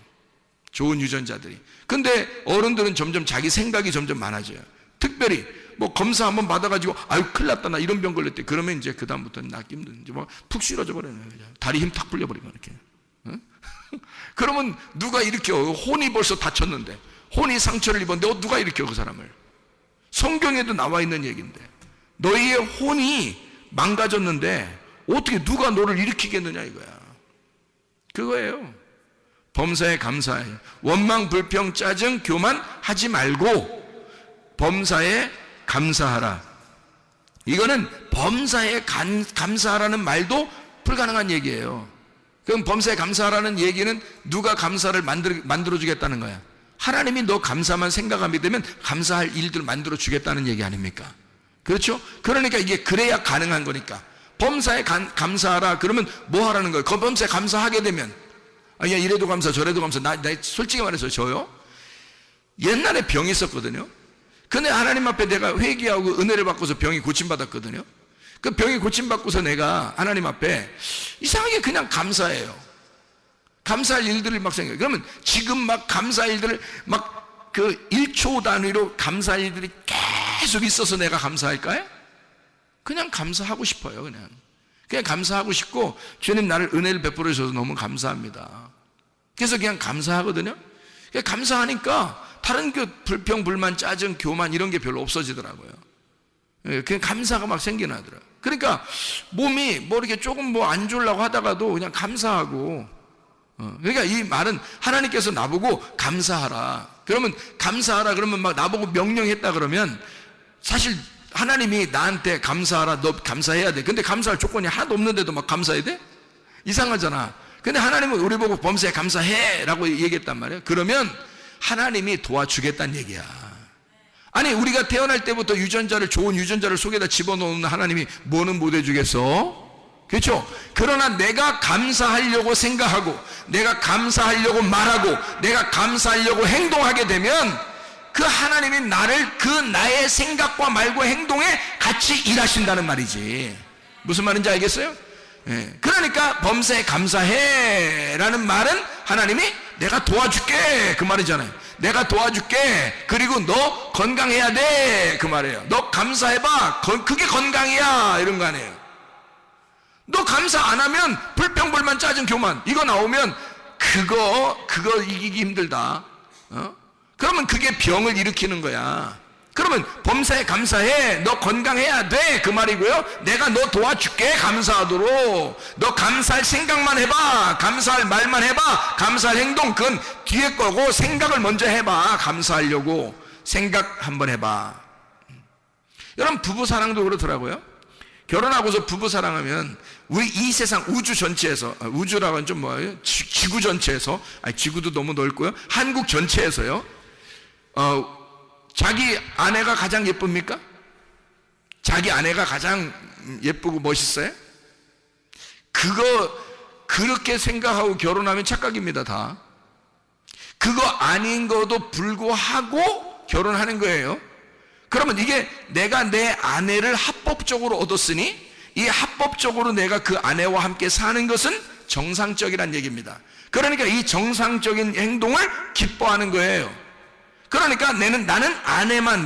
좋은 유전자들이. 근데 어른들은 점점 자기 생각이 점점 많아져요. 특별히 뭐 검사 한번 받아가지고 아유 큰일 났다 나 이런 병 걸렸대. 그러면 이제 그 다음부터는 낫기 힘든 이제 뭐 푹 쓰러져 버려요. 다리 힘 탁 풀려버리고 이렇게. 응? 그러면 누가 일으켜? 혼이 벌써 다쳤는데, 혼이 상처를 입었는데 누가 일으켜 그 사람을? 성경에도 나와 있는 얘기인데 너희의 혼이 망가졌는데 어떻게 누가 너를 일으키겠느냐 이거야. 그거예요. 범사에 감사해. 원망, 불평, 짜증, 교만 하지 말고 범사에 감사하라. 이거는 범사에 감사하라는 말도 불가능한 얘기예요. 그럼 범사에 감사하라는 얘기는 누가 감사를 만들어주겠다는 거야. 하나님이 너 감사만 생각하게 되면 감사할 일들을 만들어주겠다는 얘기 아닙니까? 그렇죠? 그러니까 이게 그래야 가능한 거니까. 범사에 감사하라 그러면 뭐 하라는 거예요? 그 범사에 감사하게 되면 야 이래도 감사 저래도 감사. 나 솔직히 말해서 저요 옛날에 병이 있었거든요. 근데 하나님 앞에 내가 회개하고 은혜를 받고서 병이 고침받았거든요. 그 병이 고침받고서 내가 하나님 앞에 이상하게 그냥 감사해요. 감사할 일들을 막 생각해요. 그러면 지금 막 감사할 일들을 막 그 1초 단위로 감사할 일들이 계속 있어서 내가 감사할까요? 그냥 감사하고 싶어요. 그냥 감사하고 싶고 주님 나를 은혜를 베풀어 주셔서 너무 감사합니다. 그래서 그냥 감사하거든요. 그냥 감사하니까 다른 그 불평, 불만, 짜증, 교만 이런 게 별로 없어지더라고요. 그냥 감사가 막 생겨나더라고요. 그러니까 몸이 뭐 이렇게 조금 뭐 안 좋으려고 하다가도 그냥 감사하고 그러니까 이 말은 하나님께서 나보고 감사하라. 그러면 감사하라 그러면 막 나보고 명령했다 그러면 사실 하나님이 나한테 감사하라 너 감사해야 돼. 근데 감사할 조건이 하나도 없는데도 막 감사해야 돼? 이상하잖아. 근데 하나님은 우리 보고 범사에 감사해 라고 얘기했단 말이에요. 그러면 하나님이 도와주겠다는 얘기야. 아니 우리가 태어날 때부터 유전자를 좋은 유전자를 속에다 집어넣는 하나님이 뭐는 못 해주겠어? 그렇죠? 그러나 내가 감사하려고 생각하고 내가 감사하려고 말하고 내가 감사하려고 행동하게 되면 그 하나님이 나를 그 나의 생각과 말과 행동에 같이 일하신다는 말이지. 무슨 말인지 알겠어요? 그러니까 범사에 감사해 라는 말은 하나님이 내가 도와줄게 그 말이잖아요. 내가 도와줄게. 그리고 너 건강해야 돼 그 말이에요. 너 감사해봐. 그게 건강이야 이런 거 아니에요. 너 감사 안 하면 불평불만 짜증 교만 이거 나오면 그거 이기기 힘들다. 그러면 그게 병을 일으키는 거야. 그러면 범사에 감사해. 너 건강해야 돼 그 말이고요. 내가 너 도와줄게 감사하도록. 너 감사할 생각만 해봐. 감사할 말만 해봐. 감사할 행동 그건 뒤에 거고 생각을 먼저 해봐. 감사하려고 생각 한번 해봐. 여러분 부부사랑도 그렇더라고요. 결혼하고서 부부사랑하면 우리 이 세상 우주 전체에서 우주라고 하면 좀 뭐예요? 지구 전체에서 지구도 너무 넓고요. 한국 전체에서요. 자기 아내가 가장 예쁩니까? 자기 아내가 가장 예쁘고 멋있어요? 그렇게 생각하고 결혼하면 착각입니다, 다. 그거 아닌 것도 불구하고 결혼하는 거예요. 그러면 이게 내가 내 아내를 합법적으로 얻었으니 이 합법적으로 내가 그 아내와 함께 사는 것은 정상적이란 얘기입니다. 그러니까 이 정상적인 행동을 기뻐하는 거예요. 그러니까 나는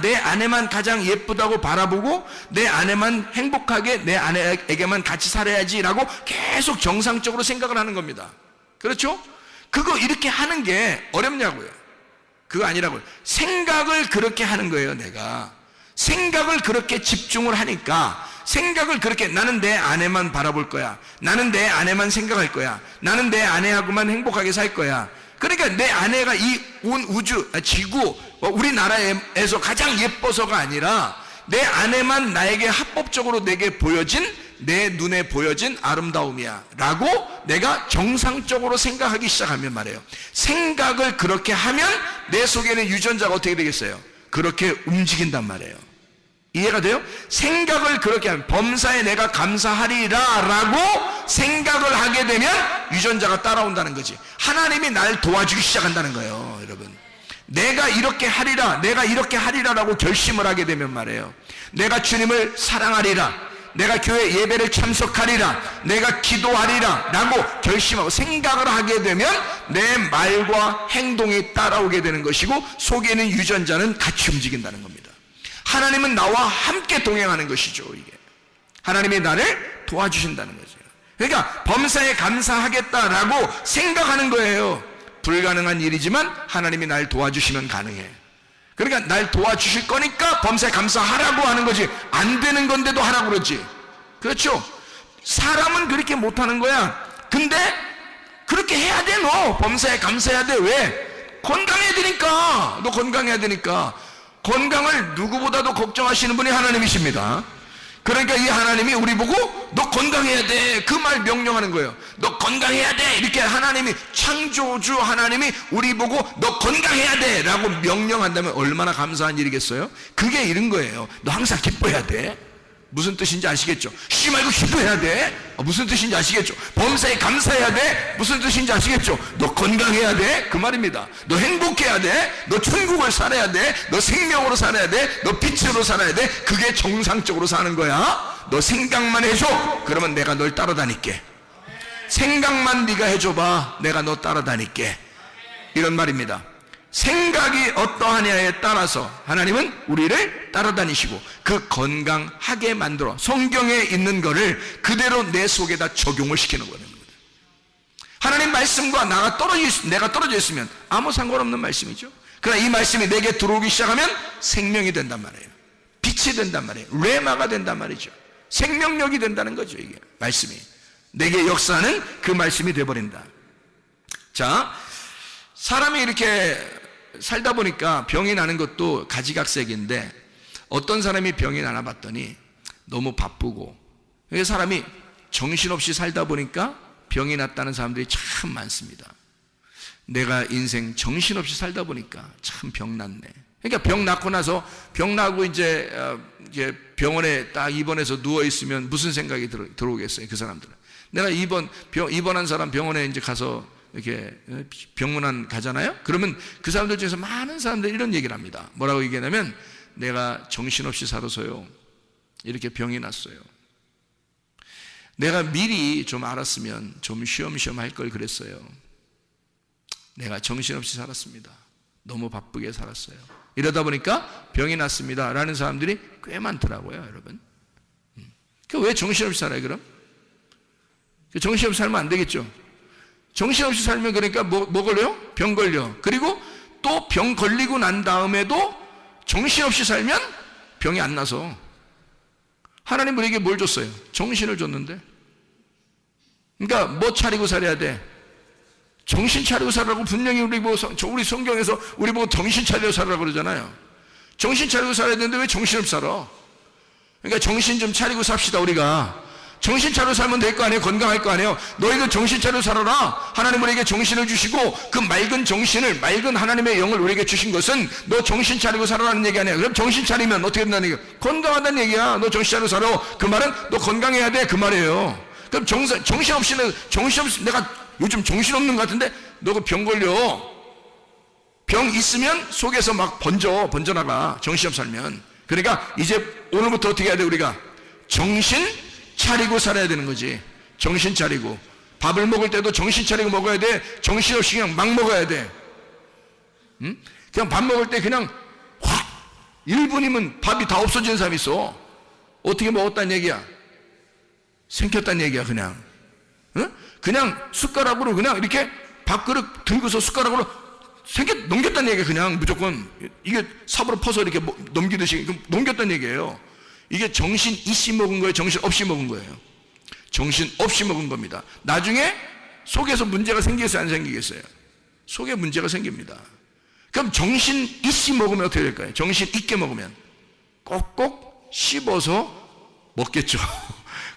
내 아내만 가장 예쁘다고 바라보고 내 아내만 행복하게 내 아내에게만 같이 살아야지라고 계속 정상적으로 생각을 하는 겁니다. 그렇죠? 그거 이렇게 하는 게 어렵냐고요. 그거 아니라고요. 생각을 그렇게 하는 거예요. 내가 생각을 그렇게 집중을 하니까 생각을 그렇게 나는 내 아내만 바라볼 거야. 나는 내 아내만 생각할 거야. 나는 내 아내하고만 행복하게 살 거야. 그러니까 내 아내가 이 온 우주, 지구, 우리나라에서 가장 예뻐서가 아니라 내 아내만 나에게 합법적으로 내게 보여진 내 눈에 보여진 아름다움이야 라고 내가 정상적으로 생각하기 시작하면 말이에요. 생각을 그렇게 하면 내 속에는 유전자가 어떻게 되겠어요? 그렇게 움직인단 말이에요. 이해가 돼요? 생각을 그렇게 하면 범사에 내가 감사하리라 라고 생각을 하게 되면 유전자가 따라온다는 거지. 하나님이 날 도와주기 시작한다는 거예요. 여러분, 내가 이렇게 하리라 라고 결심을 하게 되면 말이에요. 내가 주님을 사랑하리라, 내가 교회 예배를 참석하리라, 내가 기도하리라 라고 결심하고 생각을 하게 되면 내 말과 행동이 따라오게 되는 것이고 속에 있는 유전자는 같이 움직인다는 겁니다. 하나님은 나와 함께 동행하는 것이죠. 이게 하나님이 나를 도와주신다는 거죠. 그러니까 범사에 감사하겠다라고 생각하는 거예요. 불가능한 일이지만 하나님이 날 도와주시면 가능해. 그러니까 날 도와주실 거니까 범사에 감사하라고 하는 거지, 안 되는 건데도 하라고 그러지. 그렇죠? 사람은 그렇게 못하는 거야. 근데 그렇게 해야 돼. 너 범사에 감사해야 돼. 왜? 건강해야 되니까. 너 건강해야 되니까. 건강을 누구보다도 걱정하시는 분이 하나님이십니다. 그러니까 이 하나님이 우리 보고 너 건강해야 돼, 그 말 명령하는 거예요. 너 건강해야 돼, 이렇게 하나님이, 창조주 하나님이 우리 보고 너 건강해야 돼 라고 명령한다면 얼마나 감사한 일이겠어요? 그게 이런 거예요. 너 항상 기뻐해야 돼. 무슨 뜻인지 아시겠죠? 쉬지 말고 기뻐해야 돼. 무슨 뜻인지 아시겠죠? 범사에 감사해야 돼. 무슨 뜻인지 아시겠죠? 너 건강해야 돼. 그 말입니다. 너 행복해야 돼. 너 천국을 살아야 돼. 너 생명으로 살아야 돼. 너 빛으로 살아야 돼. 그게 정상적으로 사는 거야. 너 생각만 해줘. 그러면 내가 널 따라다닐게. 생각만 네가 해줘봐. 내가 너 따라다닐게. 이런 말입니다. 생각이 어떠하냐에 따라서 하나님은 우리를 따라다니시고 그 건강하게 만들어 성경에 있는 거를 그대로 내 속에다 적용을 시키는 거예요. 하나님 말씀과 내가 떨어져 있으면 아무 상관없는 말씀이죠. 그러나 이 말씀이 내게 들어오기 시작하면 생명이 된단 말이에요. 빛이 된단 말이에요. 레마가 된단 말이죠. 생명력이 된다는 거죠. 이게 말씀이 내게 역사하는 그 말씀이 되어버린다. 자, 사람이 이렇게 살다 보니까 병이 나는 것도 가지각색인데, 어떤 사람이 병이 나나 봤더니 너무 바쁘고, 사람이 정신없이 살다 보니까 병이 났다는 사람들이 참 많습니다. 내가 인생 정신없이 살다 보니까 참 병 났네. 그러니까 병 낳고 나서, 병 나고 이제 병원에 딱 입원해서 누워 있으면 무슨 생각이 들어오겠어요? 그 사람들은. 내가 입원한 사람 병원에 이제 가서 이렇게 병문안 가잖아요. 그러면 그 사람들 중에서 많은 사람들이 이런 얘기를 합니다. 뭐라고 얘기하냐면, 내가 정신없이 살아서요 이렇게 병이 났어요. 내가 미리 좀 알았으면 좀 쉬엄쉬엄 할 걸 그랬어요. 내가 정신없이 살았습니다. 너무 바쁘게 살았어요. 이러다 보니까 병이 났습니다 라는 사람들이 꽤 많더라고요, 여러분. 왜 정신없이 살아요, 그럼? 정신없이 살면 안 되겠죠. 정신없이 살면 그러니까 뭐 걸려요? 병 걸려. 그리고 또 병 걸리고 난 다음에도 정신없이 살면 병이 안 나서. 하나님 우리에게 뭘 줬어요? 정신을 줬는데. 그러니까 뭐 차리고 살아야 돼? 정신 차리고 살라고 분명히 우리 성경에서 우리 보고 정신 차리고 살라고 그러잖아요. 정신 차리고 살아야 되는데 왜 정신없이 살아? 그러니까 정신 좀 차리고 삽시다. 우리가 정신 차리고 살면 될 거 아니에요? 건강할 거 아니에요? 너희도 정신 차리고 살아라. 하나님 우리에게 정신을 주시고 그 맑은 정신을, 맑은 하나님의 영을 우리에게 주신 것은 너 정신 차리고 살아라는 얘기 아니야. 그럼 정신 차리면 어떻게 된다는 얘기야? 건강하다는 얘기야. 너 정신 차리고 살아. 그 말은 너 건강해야 돼, 그 말이에요. 그럼 정신없이 내가 요즘 정신없는 것 같은데 너 그 병 걸려. 병 있으면 속에서 막 번져나가. 정신없이 살면. 그러니까 이제 오늘부터 어떻게 해야 돼? 우리가 정신 차리고 살아야 되는 거지. 정신 차리고. 밥을 먹을 때도 정신 차리고 먹어야 돼. 정신없이 그냥 막 먹어야 돼. 응? 그냥 밥 먹을 때 그냥 확 1분이면 밥이 다 없어지는 사람이 있어. 어떻게 먹었다는 얘기야? 생겼다는 얘기야. 그냥 응? 그냥 숟가락으로 그냥 이렇게 밥그릇 들고서 숟가락으로 넘겼다는 얘기야. 그냥 무조건 이게 삽으로 퍼서 이렇게 넘기듯이 넘겼다는 얘기예요. 이게 정신 있이 먹은 거예요? 정신 없이 먹은 거예요? 정신 없이 먹은 겁니다. 나중에 속에서 문제가 생기겠어요? 안 생기겠어요? 속에 문제가 생깁니다. 그럼 정신 있이 먹으면 어떻게 될까요? 정신 있게 먹으면 꼭꼭 씹어서 먹겠죠.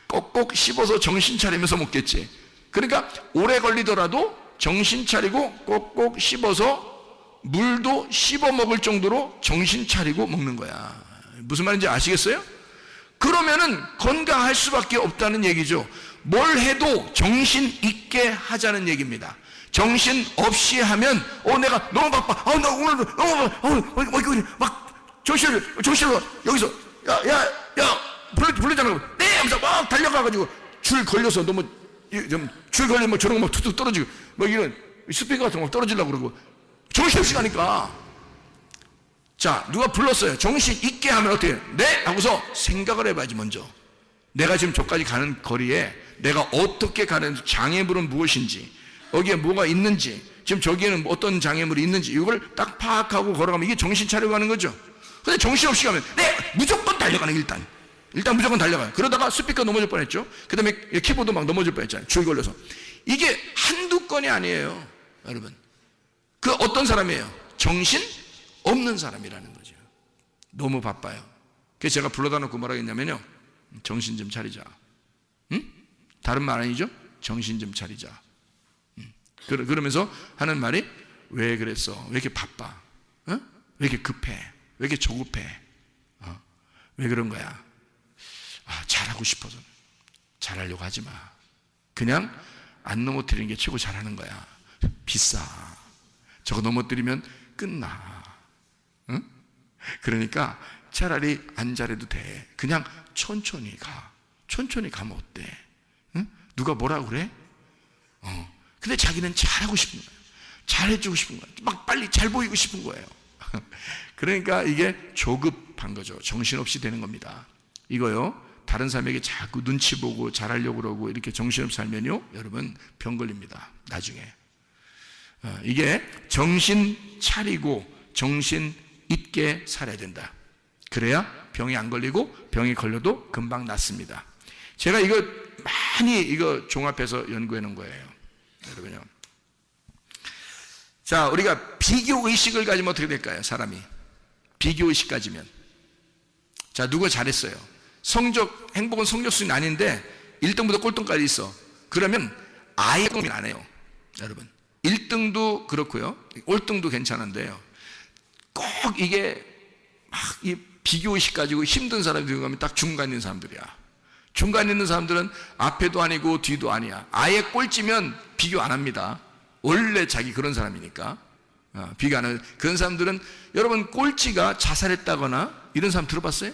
꼭꼭 씹어서 정신 차리면서 먹겠지. 그러니까 오래 걸리더라도 정신 차리고 꼭꼭 씹어서 물도 씹어 먹을 정도로 정신 차리고 먹는 거야. 무슨 말인지 아시겠어요? 그러면은 건강할 수밖에 없다는 얘기죠. 뭘 해도 정신 있게 하자는 얘기입니다. 정신 없이 하면 내가 너무 바빠. 나 오늘 너무 막 정신을 여기서 야 불러잖아. 네 하면서 막 달려가가지고 줄 걸려서 너무 줄 걸리면 뭐 저런 거 막 툭툭 떨어지고 뭐 이런 스피커 같은 거 떨어지려고 그러고 정신없이 가니까 자, 누가 불렀어요. 정신 있게 하면 어떻게 해요? 네? 하고서 생각을 해봐야지 먼저. 내가 지금 저까지 가는 거리에 내가 어떻게 가는지, 장애물은 무엇인지, 여기에 뭐가 있는지, 지금 저기에는 어떤 장애물이 있는지 이걸 딱 파악하고 걸어가면 이게 정신 차리고 가는 거죠. 근데 정신없이 가면 네! 무조건 달려가는 거예요. 일단 무조건 달려가요. 그러다가 스피커 넘어질 뻔했죠. 그 다음에 키보드 막 넘어질 뻔했잖아요. 줄 걸려서. 이게 한두 건이 아니에요, 여러분. 그 어떤 사람이에요? 정신 없는 사람이라는 거죠. 너무 바빠요. 그래서 제가 불러다 놓고 뭐라고 했냐면요, 정신 좀 차리자. 응? 다른 말 아니죠? 정신 좀 차리자. 그러면서 하는 말이, 왜 그랬어? 왜 이렇게 바빠? 왜 이렇게 급해? 왜 이렇게 조급해? 왜 그런 거야? 잘하고 싶어서. 잘하려고 하지 마. 그냥 안 넘어뜨리는 게 최고 잘하는 거야. 비싸. 저거 넘어뜨리면 끝나. 응? 그러니까 차라리 안 잘해도 돼. 그냥 천천히 가. 천천히 가면 어때? 응? 누가 뭐라고 그래? 근데 자기는 잘하고 싶은 거예요. 잘해주고 싶은 거예요. 막 빨리 잘 보이고 싶은 거예요. 그러니까 이게 조급한 거죠. 정신없이 되는 겁니다. 이거요, 다른 사람에게 자꾸 눈치 보고 잘하려고 그러고 이렇게 정신없이 살면요, 여러분 병 걸립니다. 나중에. 이게 정신 차리고 정신 있게 살아야 된다. 그래야 병이 안 걸리고, 병이 걸려도 금방 낫습니다. 제가 이거 많이 종합해서 연구해 놓은 거예요, 여러분요. 자, 우리가 비교의식을 가지면 어떻게 될까요? 사람이 비교의식 가지면, 자, 누가 잘했어요. 행복은 성적 순위 아닌데 1등부터 꼴등까지 있어. 그러면 아예 고민 안 해요, 여러분. 1등도 그렇고요, 꼴등도 괜찮은데요, 꼭 이게 막 이 비교의식 가지고 힘든 사람들이 가면 딱 중간 있는 사람들이야. 중간 있는 사람들은 앞에도 아니고 뒤도 아니야. 아예 꼴찌면 비교 안 합니다. 원래 자기 그런 사람이니까. 비교 안 하는 그런 사람들은, 여러분, 꼴찌가 자살했다거나 이런 사람 들어봤어요?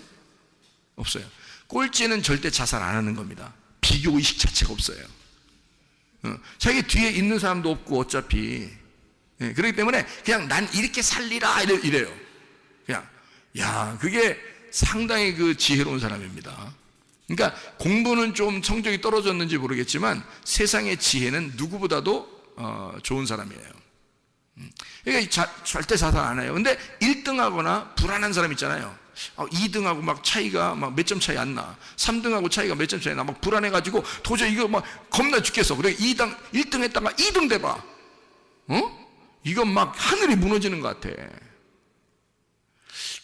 없어요. 꼴찌는 절대 자살 안 하는 겁니다. 비교의식 자체가 없어요. 자기 뒤에 있는 사람도 없고 어차피. 그렇기 때문에 그냥 난 이렇게 살리라 이래요. 그냥. 야, 그게 상당히 지혜로운 사람입니다. 그러니까 공부는 좀 성적이 떨어졌는지 모르겠지만 세상의 지혜는 누구보다도 좋은 사람이에요. 그러니까 절대 자살 안 해요. 근데 1등하거나 불안한 사람 있잖아요. 2등하고 막 차이가 막 몇 점 차이 안 나. 3등하고 차이가 몇 점 차이 나. 막 불안해가지고 도저히 이거 막 겁나 죽겠어. 그래 1등 했다가 2등 돼봐. 이건 막 하늘이 무너지는 것 같아.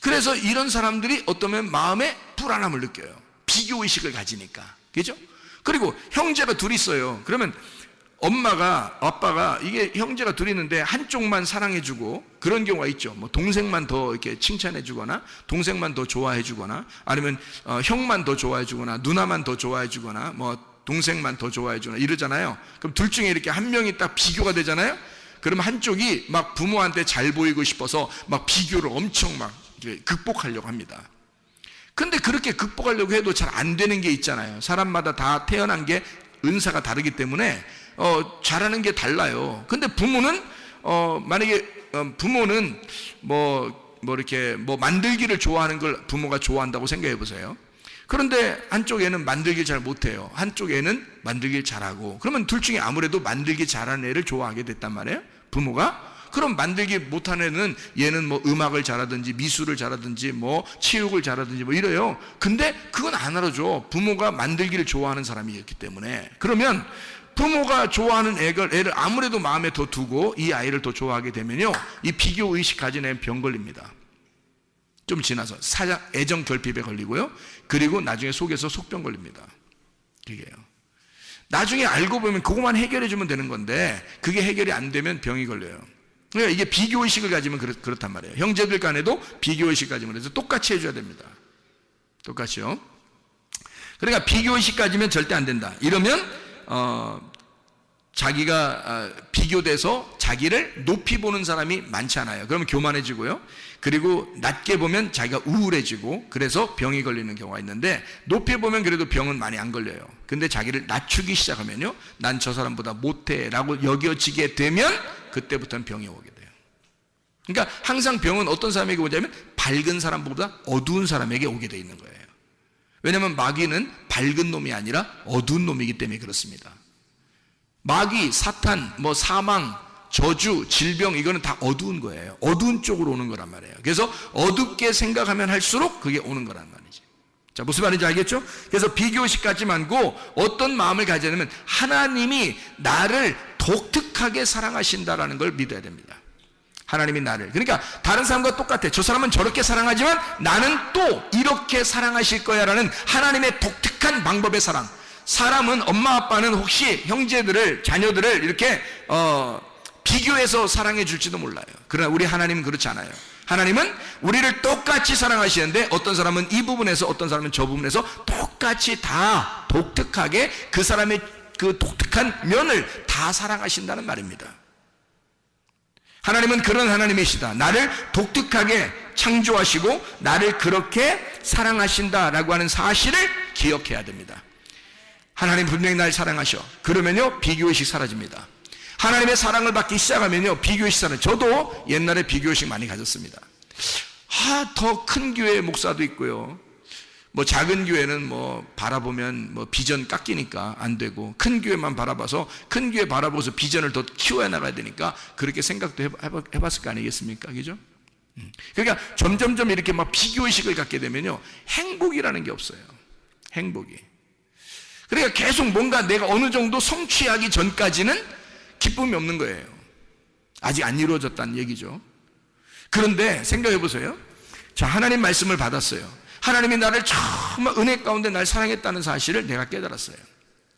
그래서 이런 사람들이 어떠면 마음에 불안함을 느껴요. 비교의식을 가지니까. 그죠? 그리고 형제가 둘이 있어요. 그러면 엄마가, 아빠가, 이게 형제가 둘이 있는데 한쪽만 사랑해주고 그런 경우가 있죠. 뭐 동생만 더 이렇게 칭찬해주거나, 동생만 더 좋아해주거나, 아니면 형만 더 좋아해주거나, 누나만 더 좋아해주거나, 뭐 동생만 더 좋아해주거나 이러잖아요. 그럼 둘 중에 이렇게 한 명이 딱 비교가 되잖아요. 그러면 한쪽이 막 부모한테 잘 보이고 싶어서 막 비교를 엄청 막 극복하려고 합니다. 근데 그렇게 극복하려고 해도 잘 안 되는 게 있잖아요. 사람마다 다 태어난 게 은사가 다르기 때문에 잘하는 게 달라요. 근데 부모는 만약에 부모는 이렇게 만들기를 좋아하는 걸 부모가 좋아한다고 생각해 보세요. 그런데 한쪽에는 만들기 잘 못해요. 한쪽에는 만들기 잘하고. 그러면 둘 중에 아무래도 만들기 잘하는 애를 좋아하게 됐단 말이에요, 부모가. 그럼 만들기 못하는 애는, 얘는 뭐 음악을 잘하든지 미술을 잘하든지 뭐 체육을 잘하든지 뭐 이래요. 근데 그건 안 알아줘. 부모가 만들기를 좋아하는 사람이었기 때문에. 그러면 부모가 좋아하는 애를 아무래도 마음에 더 두고 이 아이를 더 좋아하게 되면요, 이 비교의식 가진 애는 병 걸립니다. 좀 지나서 애정 결핍에 걸리고요, 그리고 나중에 속에서 속병 걸립니다. 그게요. 나중에 알고 보면 그것만 해결해 주면 되는 건데 그게 해결이 안 되면 병이 걸려요. 그러니까 이게 비교의식을 가지면 그렇단 말이에요. 형제들 간에도 비교의식 가지면 해서 똑같이 해줘야 됩니다. 똑같이요. 그러니까 비교의식 가지면 절대 안 된다. 이러면 자기가 비교돼서 자기를 높이 보는 사람이 많지 않아요. 그러면 교만해지고요. 그리고 낮게 보면 자기가 우울해지고, 그래서 병이 걸리는 경우가 있는데, 높이 보면 그래도 병은 많이 안 걸려요. 근데 자기를 낮추기 시작하면요, 난 저 사람보다 못해 라고 여겨지게 되면 그때부터는 병이 오게 돼요. 그러니까 항상 병은 어떤 사람에게 오냐면 밝은 사람보다 어두운 사람에게 오게 돼 있는 거예요. 왜냐하면 마귀는 밝은 놈이 아니라 어두운 놈이기 때문에 그렇습니다. 마귀, 사탄, 사망, 저주, 질병, 이거는 다 어두운 거예요. 어두운 쪽으로 오는 거란 말이에요. 그래서 어둡게 생각하면 할수록 그게 오는 거란 말이지. 자, 무슨 말인지 알겠죠? 그래서 비교의식 갖지 말고 어떤 마음을 가져야 되냐면 하나님이 나를 독특하게 사랑하신다라는 걸 믿어야 됩니다. 하나님이 나를, 그러니까 다른 사람과 똑같아. 저 사람은 저렇게 사랑하지만 나는 또 이렇게 사랑하실 거야 라는 하나님의 독특한 방법의 사랑. 사람은, 엄마 아빠는 혹시 형제들을, 자녀들을 이렇게 비교해서 사랑해 줄지도 몰라요. 그러나 우리 하나님은 그렇지 않아요. 하나님은 우리를 똑같이 사랑하시는데 어떤 사람은 이 부분에서, 어떤 사람은 저 부분에서 똑같이 다 독특하게 그 사람의 그 독특한 면을 다 사랑하신다는 말입니다. 하나님은 그런 하나님이시다. 나를 독특하게 창조하시고 나를 그렇게 사랑하신다라고 하는 사실을 기억해야 됩니다. 하나님 분명히 날 사랑하셔. 그러면요, 비교의식 사라집니다. 하나님의 사랑을 받기 시작하면요, 비교의식 사라져요. 저도 옛날에 비교의식 많이 가졌습니다. 더 큰 교회 목사도 있고요, 작은 교회는 바라보면 비전 깎이니까 안 되고, 큰 교회만 바라봐서, 큰 교회 바라보고서 비전을 더 키워야 나가야 되니까 그렇게 생각도 해봤을 거 아니겠습니까? 그죠? 그러니까 점점점 이렇게 비교의식을 갖게 되면요, 행복이라는 게 없어요. 행복이. 그러니까 계속 뭔가 내가 어느 정도 성취하기 전까지는 기쁨이 없는 거예요. 아직 안 이루어졌다는 얘기죠. 그런데 생각해 보세요. 자, 하나님 말씀을 받았어요. 하나님이 나를 정말 은혜 가운데 날 사랑했다는 사실을 내가 깨달았어요.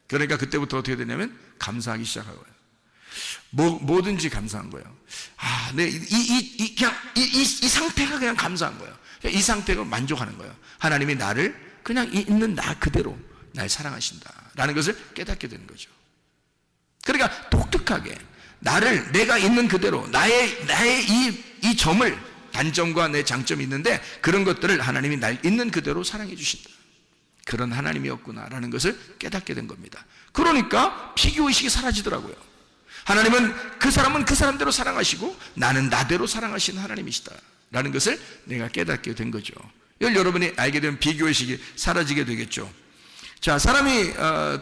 그러니까 그때부터 어떻게 되냐면 감사하기 시작하고요. 뭐든지 감사한 거예요. 이 상태가 그냥 감사한 거예요. 이 상태가 만족하는 거예요. 하나님이 나를 그냥 있는 나 그대로 날 사랑하신다라는 것을 깨닫게 되는 거죠. 그러니까 독특하게 나를, 내가 있는 그대로, 나의 이 점을, 단점과 내 장점이 있는데 그런 것들을 하나님이 날 있는 그대로 사랑해 주신다. 그런 하나님이었구나라는 것을 깨닫게 된 겁니다. 그러니까 비교의식이 사라지더라고요. 하나님은 그 사람은 그 사람대로 사랑하시고 나는 나대로 사랑하시는 하나님이시다 라는 것을 내가 깨닫게 된 거죠. 이걸 여러분이 알게 되면 비교의식이 사라지게 되겠죠. 자, 사람이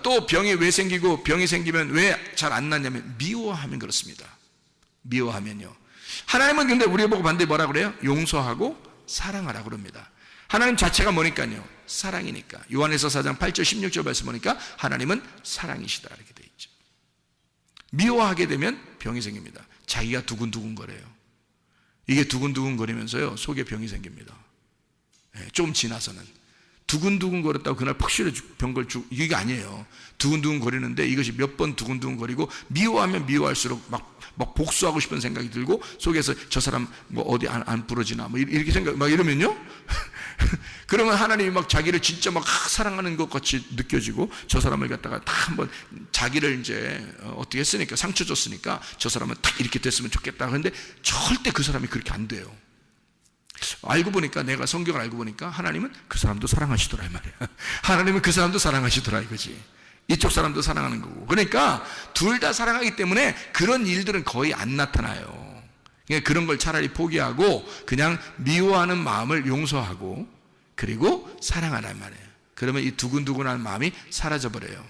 또 병이 왜 생기고, 병이 생기면 왜 잘 안 낫냐면 미워하면 그렇습니다. 미워하면요. 하나님은 근데 우리 보고 반대에 뭐라 그래요? 용서하고 사랑하라 그럽니다. 하나님 자체가 뭐니까요? 사랑이니까. 요한에서 4장 8절 16절 말씀 보니까 하나님은 사랑이시다 이렇게 돼 있죠. 미워하게 되면 병이 생깁니다. 자기가 두근두근 거려요. 이게 두근두근 거리면서요, 속에 병이 생깁니다. 좀 지나서는 두근두근 거렸다고 그날 푹 쉬려 병걸 주고, 이게 아니에요. 두근두근 거리는데 이것이 몇 번 두근두근 거리고, 미워하면 미워할수록 막 복수하고 싶은 생각이 들고, 속에서 저 사람 어디 안 부러지나 이렇게 생각 이러면요 그러면 하나님이 자기를 진짜 사랑하는 것 같이 느껴지고, 저 사람을 갖다가 딱 한번 자기를 이제 어떻게 했으니까, 상처 줬으니까 저 사람은 딱 이렇게 됐으면 좋겠다. 그런데 절대 그 사람이 그렇게 안 돼요. 알고 보니까, 내가 성경을 알고 보니까 하나님은 그 사람도 사랑하시더라 이 말이야. 하나님은 그 사람도 사랑하시더라 이거지. 이쪽 사람도 사랑하는 거고. 그러니까 둘 다 사랑하기 때문에 그런 일들은 거의 안 나타나요. 그러니까 그런 걸 차라리 포기하고 그냥 미워하는 마음을 용서하고 그리고 사랑하란 말이에요. 그러면 이 두근두근한 마음이 사라져 버려요.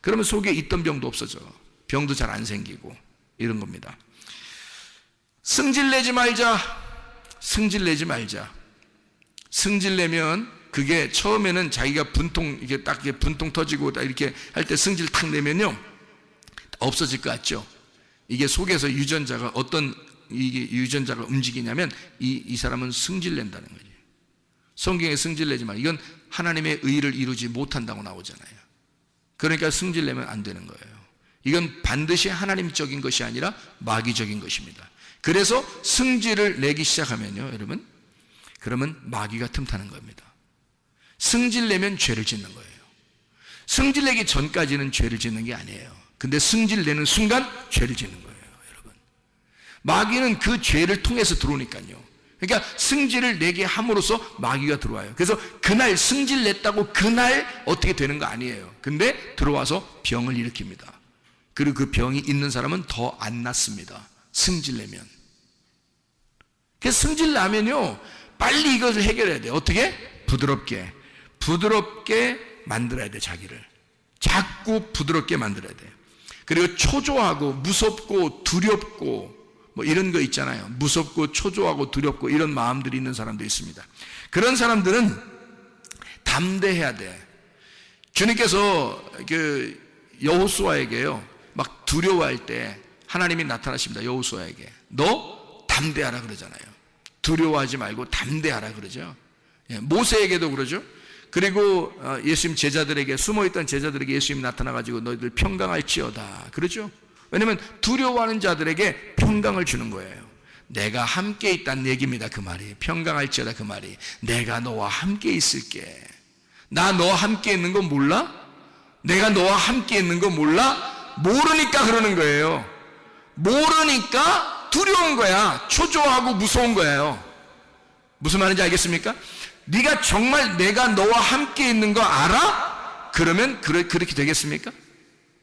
그러면 속에 있던 병도 없어져. 병도 잘 안 생기고 이런 겁니다. 승질내지 말자. 승질내지 말자. 승질내면 그게 처음에는 자기가 이게 딱 분통 터지고 딱 이렇게 할 때 승질 탁 내면요, 없어질 것 같죠? 이게 속에서 유전자가 이게 유전자가 움직이냐면 이 사람은 승질낸다는 거죠. 성경에 승질내지 마. 이건 하나님의 의를 이루지 못한다고 나오잖아요. 그러니까 승질내면 안 되는 거예요. 이건 반드시 하나님적인 것이 아니라 마귀적인 것입니다. 그래서 승질을 내기 시작하면요, 여러분, 그러면 마귀가 틈타는 겁니다. 승질 내면 죄를 짓는 거예요. 승질 내기 전까지는 죄를 짓는 게 아니에요. 근데 승질 내는 순간 죄를 짓는 거예요, 여러분. 마귀는 그 죄를 통해서 들어오니까요. 그러니까 승질을 내게 함으로써 마귀가 들어와요. 그래서 그날 승질 냈다고 그날 어떻게 되는 거 아니에요. 근데 들어와서 병을 일으킵니다. 그리고 그 병이 있는 사람은 더 안 낫습니다. 승질 내면. 그래서 승질 나면요, 빨리 이것을 해결해야 돼. 어떻게? 부드럽게 만들어야 돼. 자기를 자꾸 부드럽게 만들어야 돼. 그리고 초조하고 무섭고 두렵고 뭐 이런 거 있잖아요. 무섭고 초조하고 두렵고 이런 마음들이 있는 사람도 있습니다. 그런 사람들은 담대해야 돼. 주님께서 그 여호수아에게요, 막 두려워할 때 하나님이 나타나십니다. 여호수아에게 너 담대하라 그러잖아요. 두려워하지 말고 담대하라 그러죠. 모세에게도 그러죠. 그리고 예수님 제자들에게, 숨어있던 제자들에게 예수님이 나타나가지고 너희들 평강할지어다 그러죠. 왜냐하면 두려워하는 자들에게 평강을 주는 거예요. 내가 함께 있다는 얘기입니다. 그 말이 평강할지어다. 그 말이 내가 너와 함께 있을게. 나 너와 함께 있는 거 몰라? 내가 너와 함께 있는 거 몰라? 모르니까 그러는 거예요. 모르니까 두려운 거야. 초조하고 무서운 거예요. 무슨 말인지 알겠습니까? 네가 정말 내가 너와 함께 있는 거 알아? 그러면 그렇게 되겠습니까?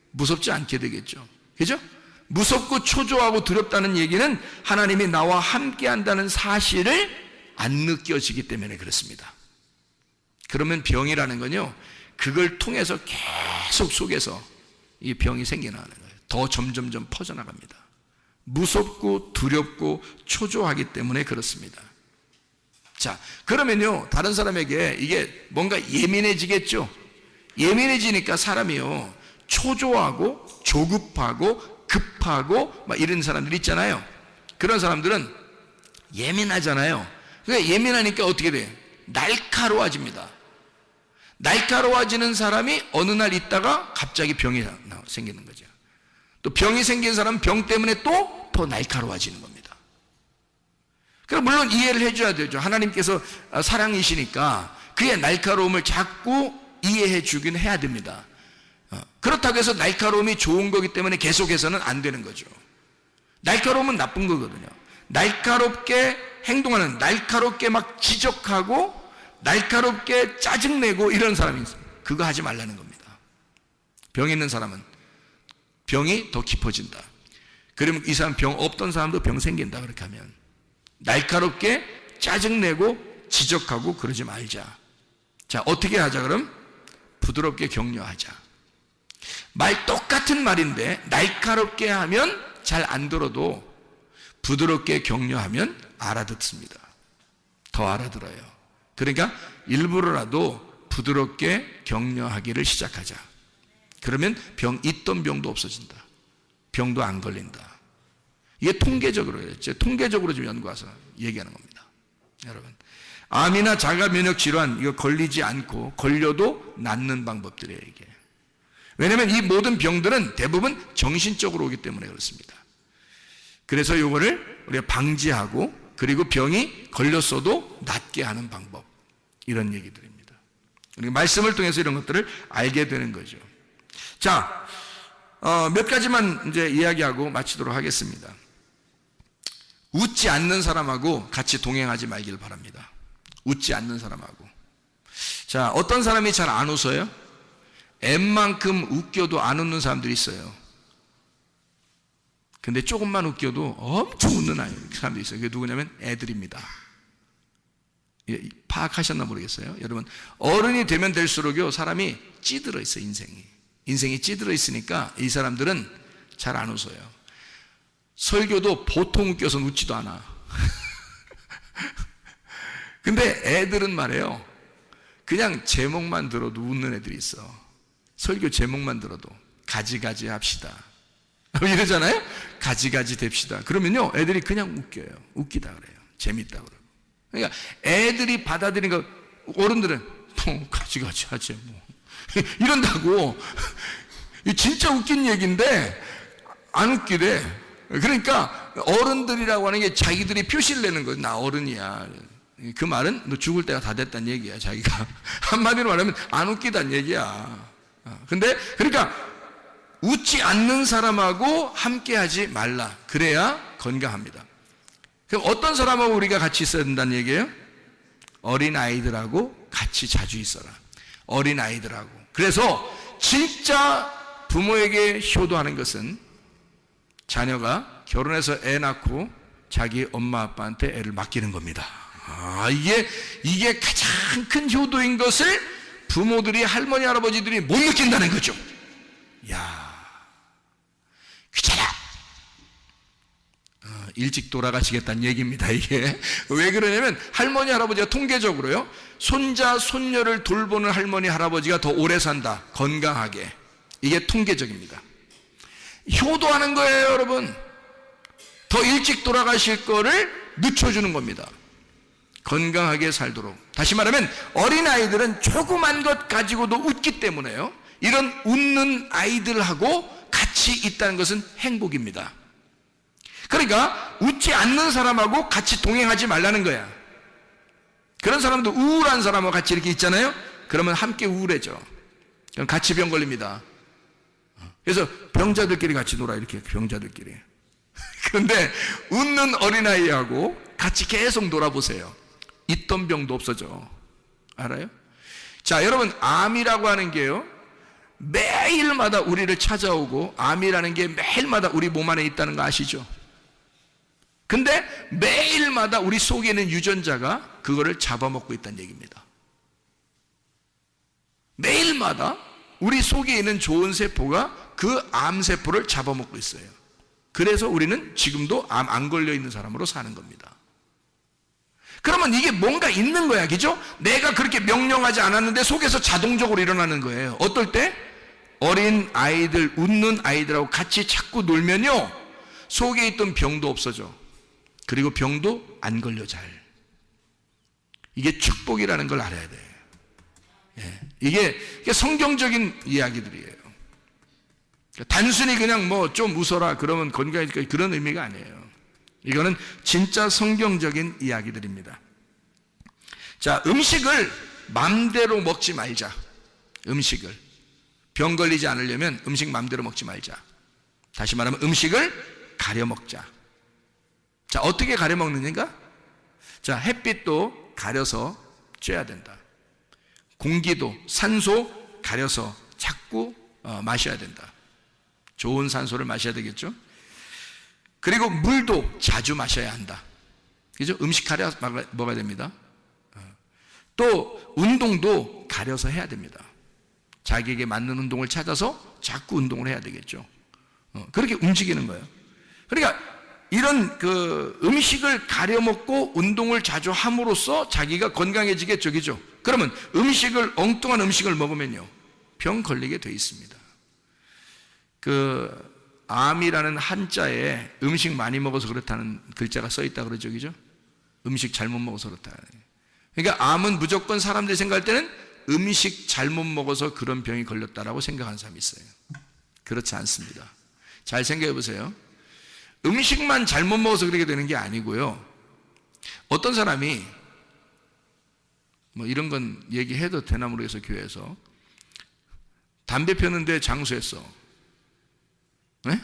무섭지 않게 되겠죠. 그죠? 무섭고 초조하고 두렵다는 얘기는 하나님이 나와 함께 한다는 사실을 안 느껴지기 때문에 그렇습니다. 그러면 병이라는 건요, 그걸 통해서 계속 속에서 이 병이 생겨나는 거예요. 더 점점점 퍼져나갑니다. 무섭고 두렵고 초조하기 때문에 그렇습니다. 자, 그러면요, 다른 사람에게 이게 뭔가 예민해지겠죠? 예민해지니까 사람이요, 초조하고 조급하고 급하고 막 이런 사람들 있잖아요. 그런 사람들은 예민하잖아요. 그러니까 예민하니까 어떻게 돼요? 날카로워집니다. 날카로워지는 사람이 어느 날 있다가 갑자기 병이 생기는 거죠. 또 병이 생긴 사람은 병 때문에 또 더 날카로워지는 겁니다. 그럼 물론 이해를 해줘야 되죠. 하나님께서 사랑이시니까 그의 날카로움을 자꾸 이해해 주긴 해야 됩니다. 그렇다고 해서 날카로움이 좋은 거기 때문에 계속해서는 안 되는 거죠. 날카로움은 나쁜 거거든요. 날카롭게 행동하는, 날카롭게 막 지적하고 날카롭게 짜증내고 이런 사람이 있어요. 그거 하지 말라는 겁니다. 병 있는 사람은 병이 더 깊어진다. 그러면 이 사람 병 없던 사람도 병 생긴다. 그렇게 하면 날카롭게 짜증내고 지적하고 그러지 말자. 자, 어떻게 하자 그럼? 부드럽게 격려하자. 말 똑같은 말인데 날카롭게 하면 잘 안 들어도 부드럽게 격려하면 알아듣습니다. 더 알아들어요. 그러니까 일부러라도 부드럽게 격려하기를 시작하자. 그러면 있던 병도 없어진다. 병도 안 걸린다. 이게 통계적으로요. 통계적으로 좀 연구해서 얘기하는 겁니다. 여러분, 암이나 자가 면역 질환 이거 걸리지 않고 걸려도 낫는 방법들이에요. 이게. 왜냐하면 이 모든 병들은 대부분 정신적으로 오기 때문에 그렇습니다. 그래서 이거를 우리가 방지하고 그리고 병이 걸렸어도 낫게 하는 방법, 이런 얘기들입니다. 우리가 말씀을 통해서 이런 것들을 알게 되는 거죠. 자, 몇 가지만 이제 이야기하고 마치도록 하겠습니다. 웃지 않는 사람하고 같이 동행하지 말길 바랍니다. 웃지 않는 사람하고. 자, 어떤 사람이 잘 안 웃어요? 웬만큼 웃겨도 안 웃는 사람들이 있어요. 근데 조금만 웃겨도 엄청 웃는 사람들이 있어요. 그게 누구냐면 애들입니다. 파악하셨나 모르겠어요. 여러분, 어른이 되면 될수록요, 사람이 찌들어 있어요. 인생이 찌들어 있으니까 이 사람들은 잘 안 웃어요. 설교도 보통 웃겨서 웃지도 않아. 근데 애들은 말이에요, 그냥 제목만 들어도 웃는 애들이 있어. 설교 제목만 들어도 가지가지 합시다 이러잖아요. 가지가지 됩시다. 그러면요, 애들이 그냥 웃겨요. 웃기다 그래요. 재밌다 그래요. 그러니까 애들이 받아들이는 거, 어른들은 뭐 가지가지 하지 뭐 이런다고. 진짜 웃긴 얘기인데 안 웃기대. 그러니까 어른들이라고 하는 게 자기들이 표시를 내는 거예요. 나 어른이야. 그 말은 너 죽을 때가 다 됐다는 얘기야. 자기가 한마디로 말하면 안 웃기다는 얘기야. 근데 그러니까 웃지 않는 사람하고 함께하지 말라. 그래야 건강합니다. 그럼 어떤 사람하고 우리가 같이 있어야 된다는 얘기예요? 어린 아이들하고 같이 자주 있어라. 어린 아이들하고. 그래서 진짜 부모에게 효도하는 것은 자녀가 결혼해서 애 낳고 자기 엄마 아빠한테 애를 맡기는 겁니다. 이게 가장 큰 효도인 것을 부모들이, 할머니, 할아버지들이 못 느낀다는 거죠. 귀찮아. 일찍 돌아가시겠다는 얘기입니다. 이게 왜 그러냐면 할머니, 할아버지가 통계적으로요, 손자, 손녀를 돌보는 할머니, 할아버지가 더 오래 산다, 건강하게. 이게 통계적입니다. 효도하는 거예요, 여러분. 더 일찍 돌아가실 거를 늦춰주는 겁니다. 건강하게 살도록. 다시 말하면 어린아이들은 조그만 것 가지고도 웃기 때문에요, 이런 웃는 아이들하고 같이 있다는 것은 행복입니다. 그러니까 웃지 않는 사람하고 같이 동행하지 말라는 거야. 그런 사람도 우울한 사람하고 같이 이렇게 있잖아요. 그러면 함께 우울해져. 그럼 같이 병 걸립니다. 그래서 병자들끼리 같이 놀아, 이렇게 병자들끼리. 그런데 웃는 어린아이하고 같이 계속 놀아보세요. 있던 병도 없어져. 알아요? 자, 여러분, 암이라고 하는 게요, 매일마다 우리를 찾아오고, 암이라는 게 매일마다 우리 몸 안에 있다는 거 아시죠? 근데 매일마다 우리 속에 있는 유전자가 그거를 잡아먹고 있다는 얘기입니다. 매일마다 우리 속에 있는 좋은 세포가 그 암세포를 잡아먹고 있어요. 그래서 우리는 지금도 암 안 걸려 있는 사람으로 사는 겁니다. 그러면 이게 뭔가 있는 거야, 그죠? 내가 그렇게 명령하지 않았는데 속에서 자동적으로 일어나는 거예요. 어떨 때? 어린 아이들, 웃는 아이들하고 같이 자꾸 놀면요, 속에 있던 병도 없어져. 그리고 병도 안 걸려, 잘. 이게 축복이라는 걸 알아야 돼. 이게 성경적인 이야기들이에요. 단순히 그냥 뭐 좀 웃어라 그러면 건강해질까, 그런 의미가 아니에요. 이거는 진짜 성경적인 이야기들입니다. 자, 음식을 맘대로 먹지 말자. 음식을 병 걸리지 않으려면 음식 맘대로 먹지 말자. 다시 말하면 음식을 가려 먹자. 자, 어떻게 가려 먹느냐가? 자, 햇빛도 가려서 쬐야 된다. 공기도, 산소 가려서 자꾸 마셔야 된다. 좋은 산소를 마셔야 되겠죠? 그리고 물도 자주 마셔야 한다. 그죠? 음식 가려 먹어야 됩니다. 또 운동도 가려서 해야 됩니다. 자기에게 맞는 운동을 찾아서 자꾸 운동을 해야 되겠죠. 그렇게 움직이는 거예요. 그러니까 이런 그 음식을 가려 먹고 운동을 자주 함으로써 자기가 건강해지겠죠, 그죠? 그러면 엉뚱한 음식을 먹으면요, 병 걸리게 돼 있습니다. 암이라는 한자에 음식 많이 먹어서 그렇다는 글자가 써 있다 그러죠, 그죠? 음식 잘못 먹어서 그렇다. 그러니까 암은 무조건 사람들이 생각할 때는 음식 잘못 먹어서 그런 병이 걸렸다라고 생각하는 사람이 있어요. 그렇지 않습니다. 잘 생각해 보세요. 음식만 잘못 먹어서 그렇게 되는 게 아니고요, 어떤 사람이 뭐 이런 건 얘기해도 되나 모르겠어, 교회에서 담배 폈는데 장수했어. 네?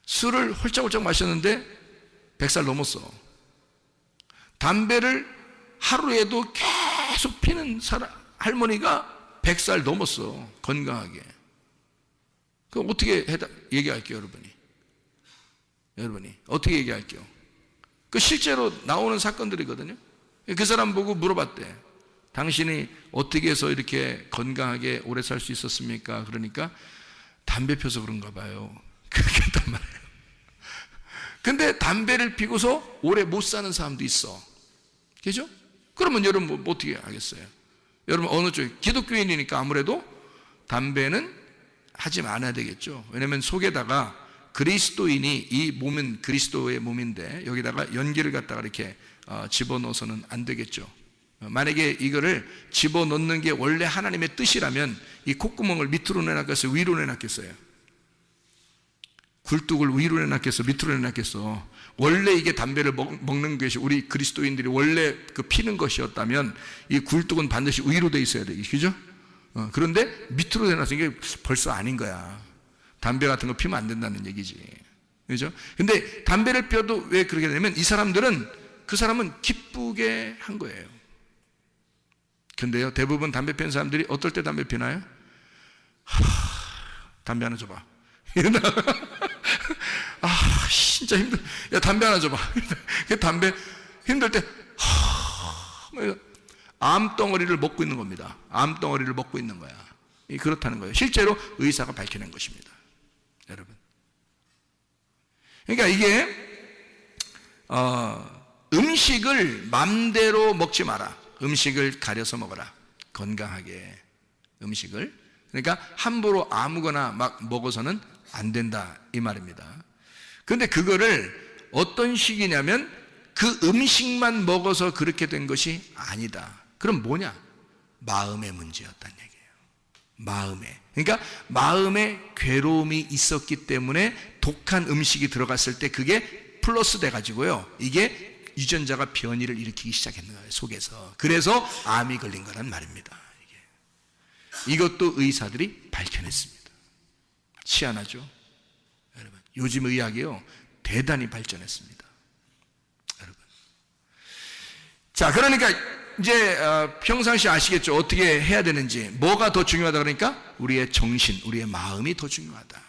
술을 홀짝홀짝 마셨는데 100살 넘었어. 담배를 하루에도 계속 피는 할머니가 100살 넘었어, 건강하게. 그럼 어떻게 얘기할게요, 여러분이 어떻게 얘기할게요? 그 실제로 나오는 사건들이거든요. 그 사람 보고 물어봤대. 당신이 어떻게 해서 이렇게 건강하게 오래 살 수 있었습니까? 그러니까 담배 펴서 그런가 봐요. 그렇게 했단 말이에요. 근데 담배를 피고서 오래 못 사는 사람도 있어. 그죠? 그러면 여러분 뭐 어떻게 하겠어요? 여러분 어느 쪽에? 기독교인이니까 아무래도 담배는 하지 말아야 되겠죠. 왜냐하면 속에다가 그리스도인이, 이 몸은 그리스도의 몸인데 여기다가 연기를 갖다가 이렇게 집어넣어서는 안 되겠죠. 만약에 이거를 집어넣는 게 원래 하나님의 뜻이라면 이 콧구멍을 밑으로 내놨겠어요, 위로 내놨겠어요? 굴뚝을 위로 내놨겠어, 밑으로 내놨겠어? 원래 이게 담배를 먹는 것이 우리 그리스도인들이 원래 그 피는 것이었다면 이 굴뚝은 반드시 위로 돼 있어야 되겠죠, 그죠? 그런데 밑으로 내놔서 이게 벌써 아닌 거야. 담배 같은 거 피면 안 된다는 얘기지, 그죠? 근데 담배를 피워도 왜 그렇게 되냐면 이 사람들은, 그 사람은 기쁘게 한 거예요. 근데요, 대부분 담배 피는 사람들이 어떨 때 담배 피나요? 담배 하나 줘봐. 진짜 힘들어. 야, 담배 하나 줘봐. 담배 힘들 때, 암덩어리를 먹고 있는 겁니다. 암덩어리를 먹고 있는 거야. 그렇다는 거예요. 실제로 의사가 밝혀낸 것입니다. 여러분. 그러니까 이게 음식을 맘대로 먹지 마라. 음식을 가려서 먹어라. 건강하게 음식을. 그러니까 함부로 아무거나 막 먹어서는 안 된다 이 말입니다. 그런데 그거를 어떤 식이냐면 그 음식만 먹어서 그렇게 된 것이 아니다. 그럼 뭐냐? 마음의 문제였단 얘기예요. 마음에. 그러니까 마음에 괴로움이 있었기 때문에 독한 음식이 들어갔을 때 그게 플러스 돼가지고요. 이게 유전자가 변이를 일으키기 시작했는 거예요. 속에서. 그래서 암이 걸린 거란 말입니다. 이것도 의사들이 밝혀냈습니다. 희한하죠? 여러분, 요즘 의학이요 대단히 발전했습니다. 여러분. 자, 그러니까 이제 평상시 아시겠죠? 어떻게 해야 되는지. 뭐가 더 중요하다 그러니까 우리의 정신, 우리의 마음이 더 중요하다.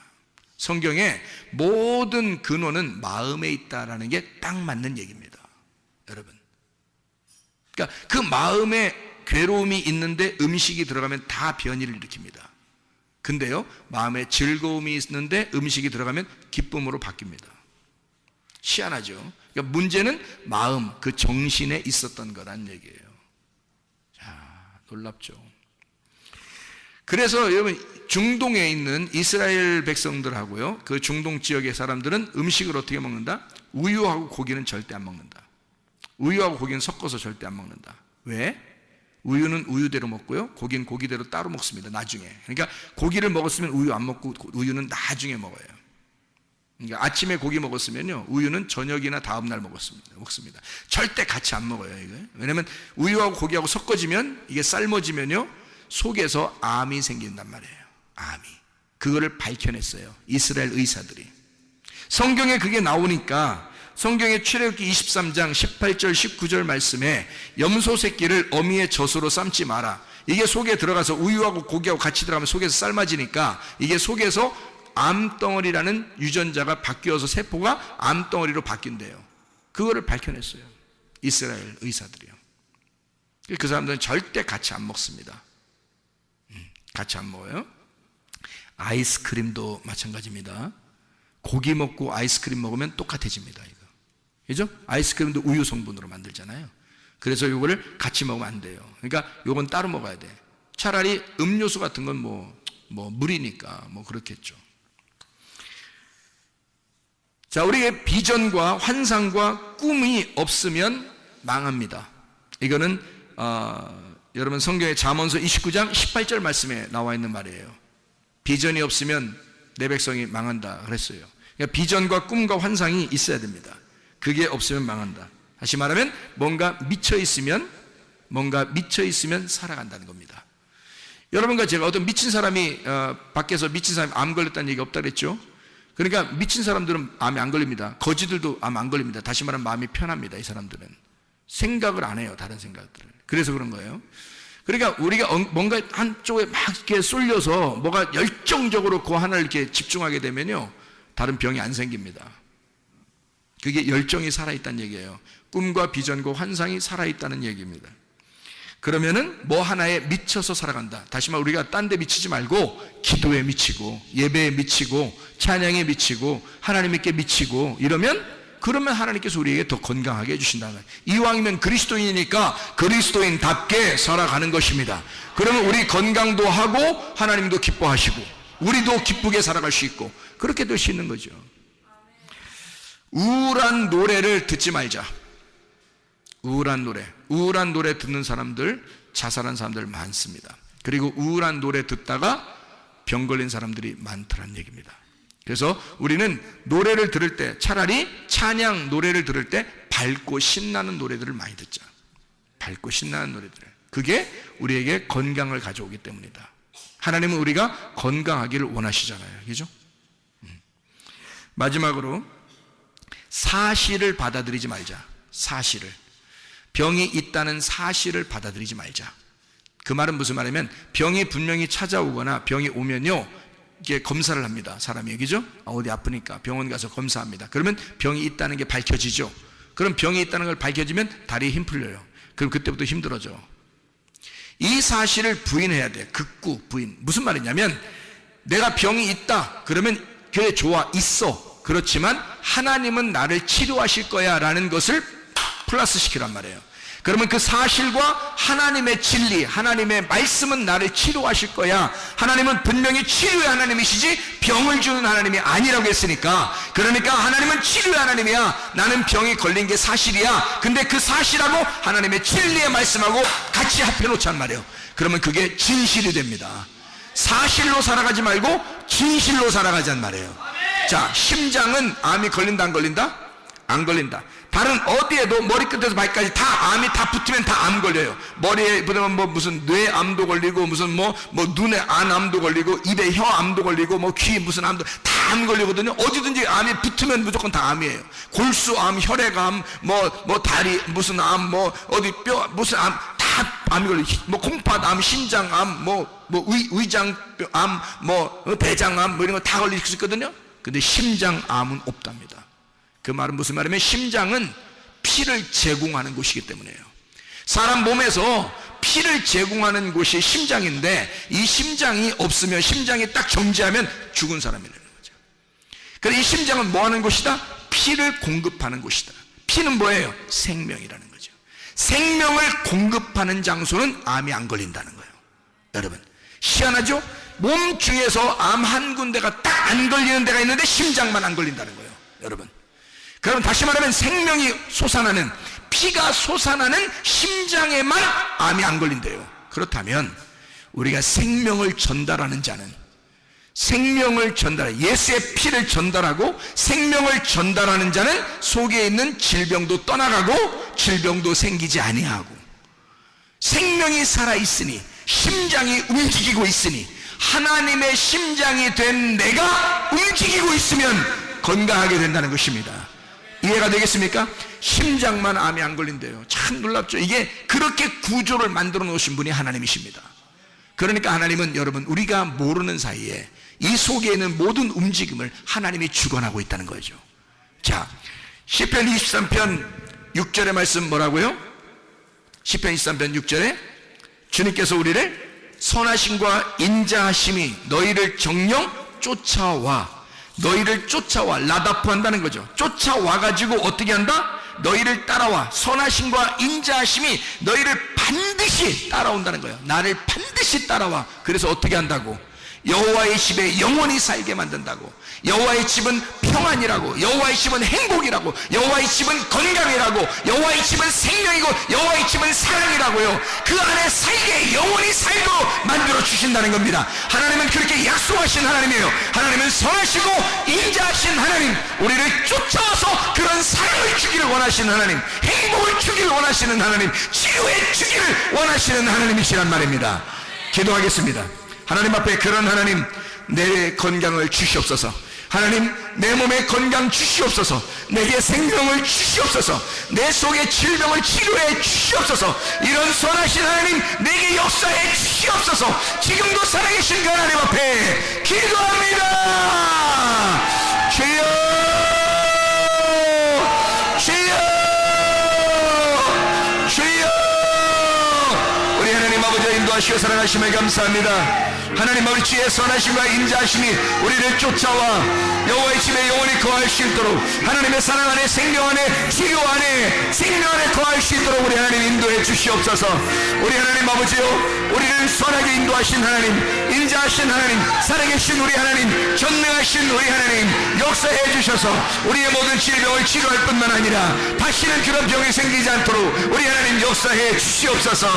성경에 모든 근원은 마음에 있다라는 게 딱 맞는 얘기입니다. 여러분. 그러니까 그 마음에 괴로움이 있는데 음식이 들어가면 다 변이를 일으킵니다. 근데요, 마음에 즐거움이 있는데 음식이 들어가면 기쁨으로 바뀝니다. 희한하죠? 그러니까 문제는 마음, 그 정신에 있었던 거란 얘기예요. 자, 놀랍죠? 그래서 여러분, 중동에 있는 이스라엘 백성들하고요, 그 중동 지역의 사람들은 음식을 어떻게 먹는다? 우유하고 고기는 절대 안 먹는다. 우유하고 고기는 섞어서 절대 안 먹는다. 왜? 우유는 우유대로 먹고요, 고기는 고기대로 따로 먹습니다. 나중에. 그러니까 고기를 먹었으면 우유 안 먹고 우유는 나중에 먹어요. 그러니까 아침에 고기 먹었으면요, 우유는 저녁이나 다음 날 먹습니다. 절대 같이 안 먹어요, 이거. 왜냐면 우유하고 고기하고 섞어지면 이게 삶아지면요, 속에서 암이 생긴단 말이에요. 암이. 그거를 밝혀냈어요. 이스라엘 의사들이. 성경에 그게 나오니까 성경의 출애굽기 23장 18절 19절 말씀에 염소 새끼를 어미의 젖으로 삶지 마라. 이게 속에 들어가서 우유하고 고기하고 같이 들어가면 속에서 삶아지니까 이게 속에서 암덩어리라는 유전자가 바뀌어서 세포가 암덩어리로 바뀐대요. 그거를 밝혀냈어요. 이스라엘 의사들이요. 그 사람들은 절대 같이 안 먹습니다. 같이 안 먹어요. 아이스크림도 마찬가지입니다. 고기 먹고 아이스크림 먹으면 똑같아집니다. 이거. 그죠? 아이스크림도 우유 성분으로 만들잖아요. 그래서 이거를 같이 먹으면 안 돼요. 그러니까 이건 따로 먹어야 돼. 차라리 음료수 같은 건 뭐 물이니까 뭐 그렇겠죠. 자, 우리의 비전과 환상과 꿈이 없으면 망합니다. 이거는 여러분 성경의 잠언서 29장 18절 말씀에 나와 있는 말이에요. 비전이 없으면 내 백성이 망한다 그랬어요. 그러니까 비전과 꿈과 환상이 있어야 됩니다. 그게 없으면 망한다. 다시 말하면 뭔가 미쳐 있으면 살아간다는 겁니다. 여러분과 제가 어떤 미친 사람이 밖에서 미친 사람이 암 걸렸다는 얘기 없다 그랬죠? 그러니까 미친 사람들은 암이 안 걸립니다. 거지들도 암 안 걸립니다. 다시 말하면 마음이 편합니다. 이 사람들은 생각을 안 해요. 다른 생각들을. 그래서 그런 거예요. 그러니까 우리가 뭔가 한쪽에 막 이렇게 쏠려서 뭐가 열정적으로 그 하나를 이렇게 집중하게 되면요, 다른 병이 안 생깁니다. 그게 열정이 살아있다는 얘기예요. 꿈과 비전과 환상이 살아있다는 얘기입니다. 그러면은 뭐 하나에 미쳐서 살아간다. 다시 말해 우리가 딴 데 미치지 말고 기도에 미치고 예배에 미치고 찬양에 미치고 하나님께 미치고 그러면 하나님께서 우리에게 더 건강하게 해주신다는 거예요. 이왕이면 그리스도인이니까 그리스도인답게 살아가는 것입니다. 그러면 우리 건강도 하고 하나님도 기뻐하시고 우리도 기쁘게 살아갈 수 있고 그렇게 될 수 있는 거죠. 우울한 노래를 듣지 말자. 우울한 노래 듣는 사람들, 자살한 사람들 많습니다. 그리고 우울한 노래 듣다가 병 걸린 사람들이 많더란 얘기입니다. 그래서 우리는 노래를 들을 때 차라리 찬양 노래를 들을 때 밝고 신나는 노래들을 많이 듣자. 밝고 신나는 노래들. 그게 우리에게 건강을 가져오기 때문이다. 하나님은 우리가 건강하기를 원하시잖아요. 그죠? 마지막으로 사실을 받아들이지 말자. 사실을. 병이 있다는 사실을 받아들이지 말자. 그 말은 무슨 말이냐면 병이 분명히 찾아오거나 병이 오면요, 이게 검사를 합니다. 사람이. 그죠? 어디 아프니까 병원 가서 검사합니다. 그러면 병이 있다는 게 밝혀지죠. 그럼 병이 있다는 걸 밝혀지면 다리에 힘 풀려요. 그럼 그때부터 힘들어져. 이 사실을 부인해야 돼. 극구 부인. 무슨 말이냐면 내가 병이 있다 그러면 그래 좋아 있어. 그렇지만 하나님은 나를 치료하실 거야 라는 것을 플러스 시키란 말이에요. 그러면 그 사실과 하나님의 진리, 하나님의 말씀은 나를 치료하실 거야. 하나님은 분명히 치료의 하나님이시지 병을 주는 하나님이 아니라고 했으니까, 그러니까 하나님은 치료의 하나님이야. 나는 병이 걸린 게 사실이야. 근데 그 사실하고 하나님의 진리의 말씀하고 같이 합해놓자는 말이에요. 그러면 그게 진실이 됩니다. 사실로 살아가지 말고 진실로 살아가자는 말이에요. 자, 심장은 암이 걸린다 안 걸린다? 안 걸린다. 다른 어디에도 머리끝에서 발끝까지 다 암이 다 붙으면 다 암 걸려요. 머리에 붙으면 뭐 무슨 뇌암도 걸리고 무슨 뭐 눈에 안암도 걸리고 입에 혀암도 걸리고 뭐 귀 무슨 암도 다 암 걸리거든요. 어디든지 암이 붙으면 무조건 다 암이에요. 골수암, 혈액암, 뭐 다리 무슨 암, 뭐 어디 뼈 무슨 암 다 암이 걸려. 뭐 콩팥암, 신장암, 위장암, 뭐 대장암 뭐 이런 거 다 걸릴 수 있거든요. 근데 심장암은 없답니다. 그 말은 무슨 말이냐면 심장은 피를 제공하는 곳이기 때문에요. 사람 몸에서 피를 제공하는 곳이 심장인데 이 심장이 없으면, 심장이 딱 정지하면 죽은 사람이라는 거죠. 그래서 이 심장은 뭐 하는 곳이다? 피를 공급하는 곳이다. 피는 뭐예요? 생명이라는 거죠. 생명을 공급하는 장소는 암이 안 걸린다는 거예요. 여러분 희한하죠? 몸 중에서 암 한 군데가 딱 안 걸리는 데가 있는데 심장만 안 걸린다는 거예요. 여러분, 그럼 다시 말하면 생명이 솟아나는, 피가 솟아나는 심장에만 암이 안 걸린대요. 그렇다면 우리가 생명을 전달하는 자는, 생명을 전달해 예수의 피를 전달하고 생명을 전달하는 자는 속에 있는 질병도 떠나가고 질병도 생기지 아니하고, 생명이 살아있으니 심장이 움직이고 있으니 하나님의 심장이 된 내가 움직이고 있으면 건강하게 된다는 것입니다. 이해가 되겠습니까? 심장만 암이 안 걸린대요. 참 놀랍죠. 이게 그렇게 구조를 만들어 놓으신 분이 하나님이십니다. 그러니까 하나님은 여러분 우리가 모르는 사이에 이 속에 있는 모든 움직임을 하나님이 주관하고 있다는 거죠. 자, 시편 23편 6절의 말씀 뭐라고요? 시편 23편 6절에 주님께서 우리를 선하심과 인자하심이 너희를 정령 쫓아와, 너희를 쫓아와, 라다프 한다는 거죠. 쫓아와 가지고 어떻게 한다? 너희를 따라와. 선하심과 인자하심이 너희를 반드시 따라온다는 거예요. 나를 반드시 따라와. 그래서 어떻게 한다고? 여호와의 집에 영원히 살게 만든다고. 여호와의 집은 평안이라고, 여호와의 집은 행복이라고, 여호와의 집은 건강이라고, 여호와의 집은 생명이고, 여호와의 집은 사랑이라고요. 그 안에 살게 영원히 살도록 만들어 주신다는 겁니다. 하나님은 그렇게 약속하신 하나님이에요. 하나님은 선하시고 인자하신 하나님, 우리를 쫓아와서 그런 사랑을 주기를 원하시는 하나님, 행복을 주기를 원하시는 하나님, 치유해 주기를 원하시는 하나님이시란 말입니다. 기도하겠습니다. 하나님 앞에 그런 하나님, 내 건강을 주시옵소서. 하나님, 내 몸에 건강 주시옵소서. 내게 생명을 주시옵소서. 내 속에 질병을 치료해 주시옵소서. 이런 선하신 하나님, 내게 역사해 주시옵소서. 지금도 살아계신 그 하나님 앞에 기도합니다. 주여, 주여, 주여. 우리 하나님 아버지의 인도하시고 사랑하심에 감사합니다. 하나님 아버지의 선하심과 인자하심이 우리를 쫓아와 여호와의 집에 영원히 거할 수 있도록, 하나님의 사랑 안에, 생명 안에, 치료 안에, 생명 안에 거할 수 있도록 우리 하나님 인도해 주시옵소서. 우리 하나님 아버지요, 우리를 선하게 인도하신 하나님, 인자하신 하나님, 살아계신 우리 하나님, 전능하신 우리 하나님, 역사해 주셔서 우리의 모든 질병을 치료할 뿐만 아니라 다시는 그런 병이 생기지 않도록 우리 하나님 역사해 주시옵소서.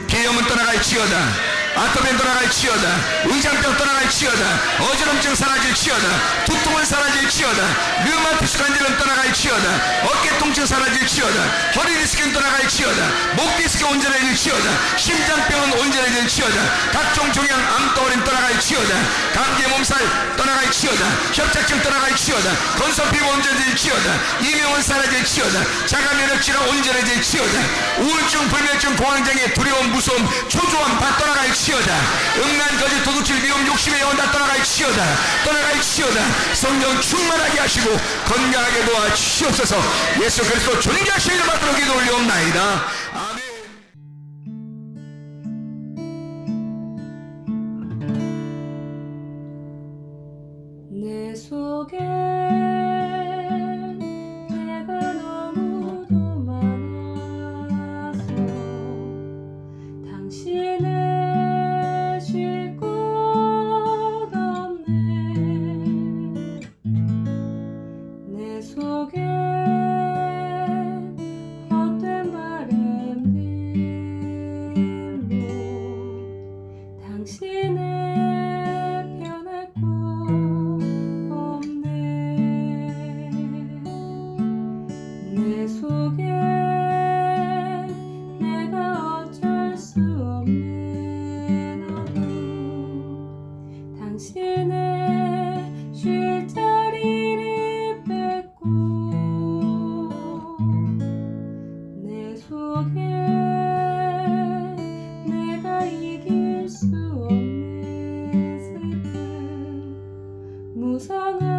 비염은 떠나갈지어다, 아토피는 떠나갈지어다, 의장병 떠나갈지어다, 어지럼증 사라질지어다, 두통은 사라질지어다, 류마티스 관절은 떠나갈지어다, 어깨 통증 사라질지어다, 허리 디스크는 떠나갈지어다, 목 디스크 온전해질지어다, 심장병은 온전해질지어다, 각종 종양 암덩어리는 떠나갈지어다, 감기 몸살 떠나갈지어다, 협착증 떠나갈지어다, 건선 피부 온전해질지어다, 이명은 사라질지어다, 자가면역질환 온전해질지어다, 우울증, 불면증, 공황장애, 두려움, 무서움, 초조함 다 떠나갈지어다. 치어다. 음란 거짓 도둑질 미움 욕심의 영혼 다 떠나갈 치어다. 성령 충만하게 하시고 건강하게 도와 주시옵소서. 예수 그리스도 존귀하신 이름 받들어 기도 올리옵나이다. 아멘. 내 속에 내가 너무도 많아서 당신을 쉴 곳 없네. 내 속에 헛된 바램들로 당신을 변할 곳 없네. 내 속에 내가 어쩔 수 없는 어둠 당신의 쉴 자리를 뺏고 내 속에 내가 이길 수 없는 슬픔 무성한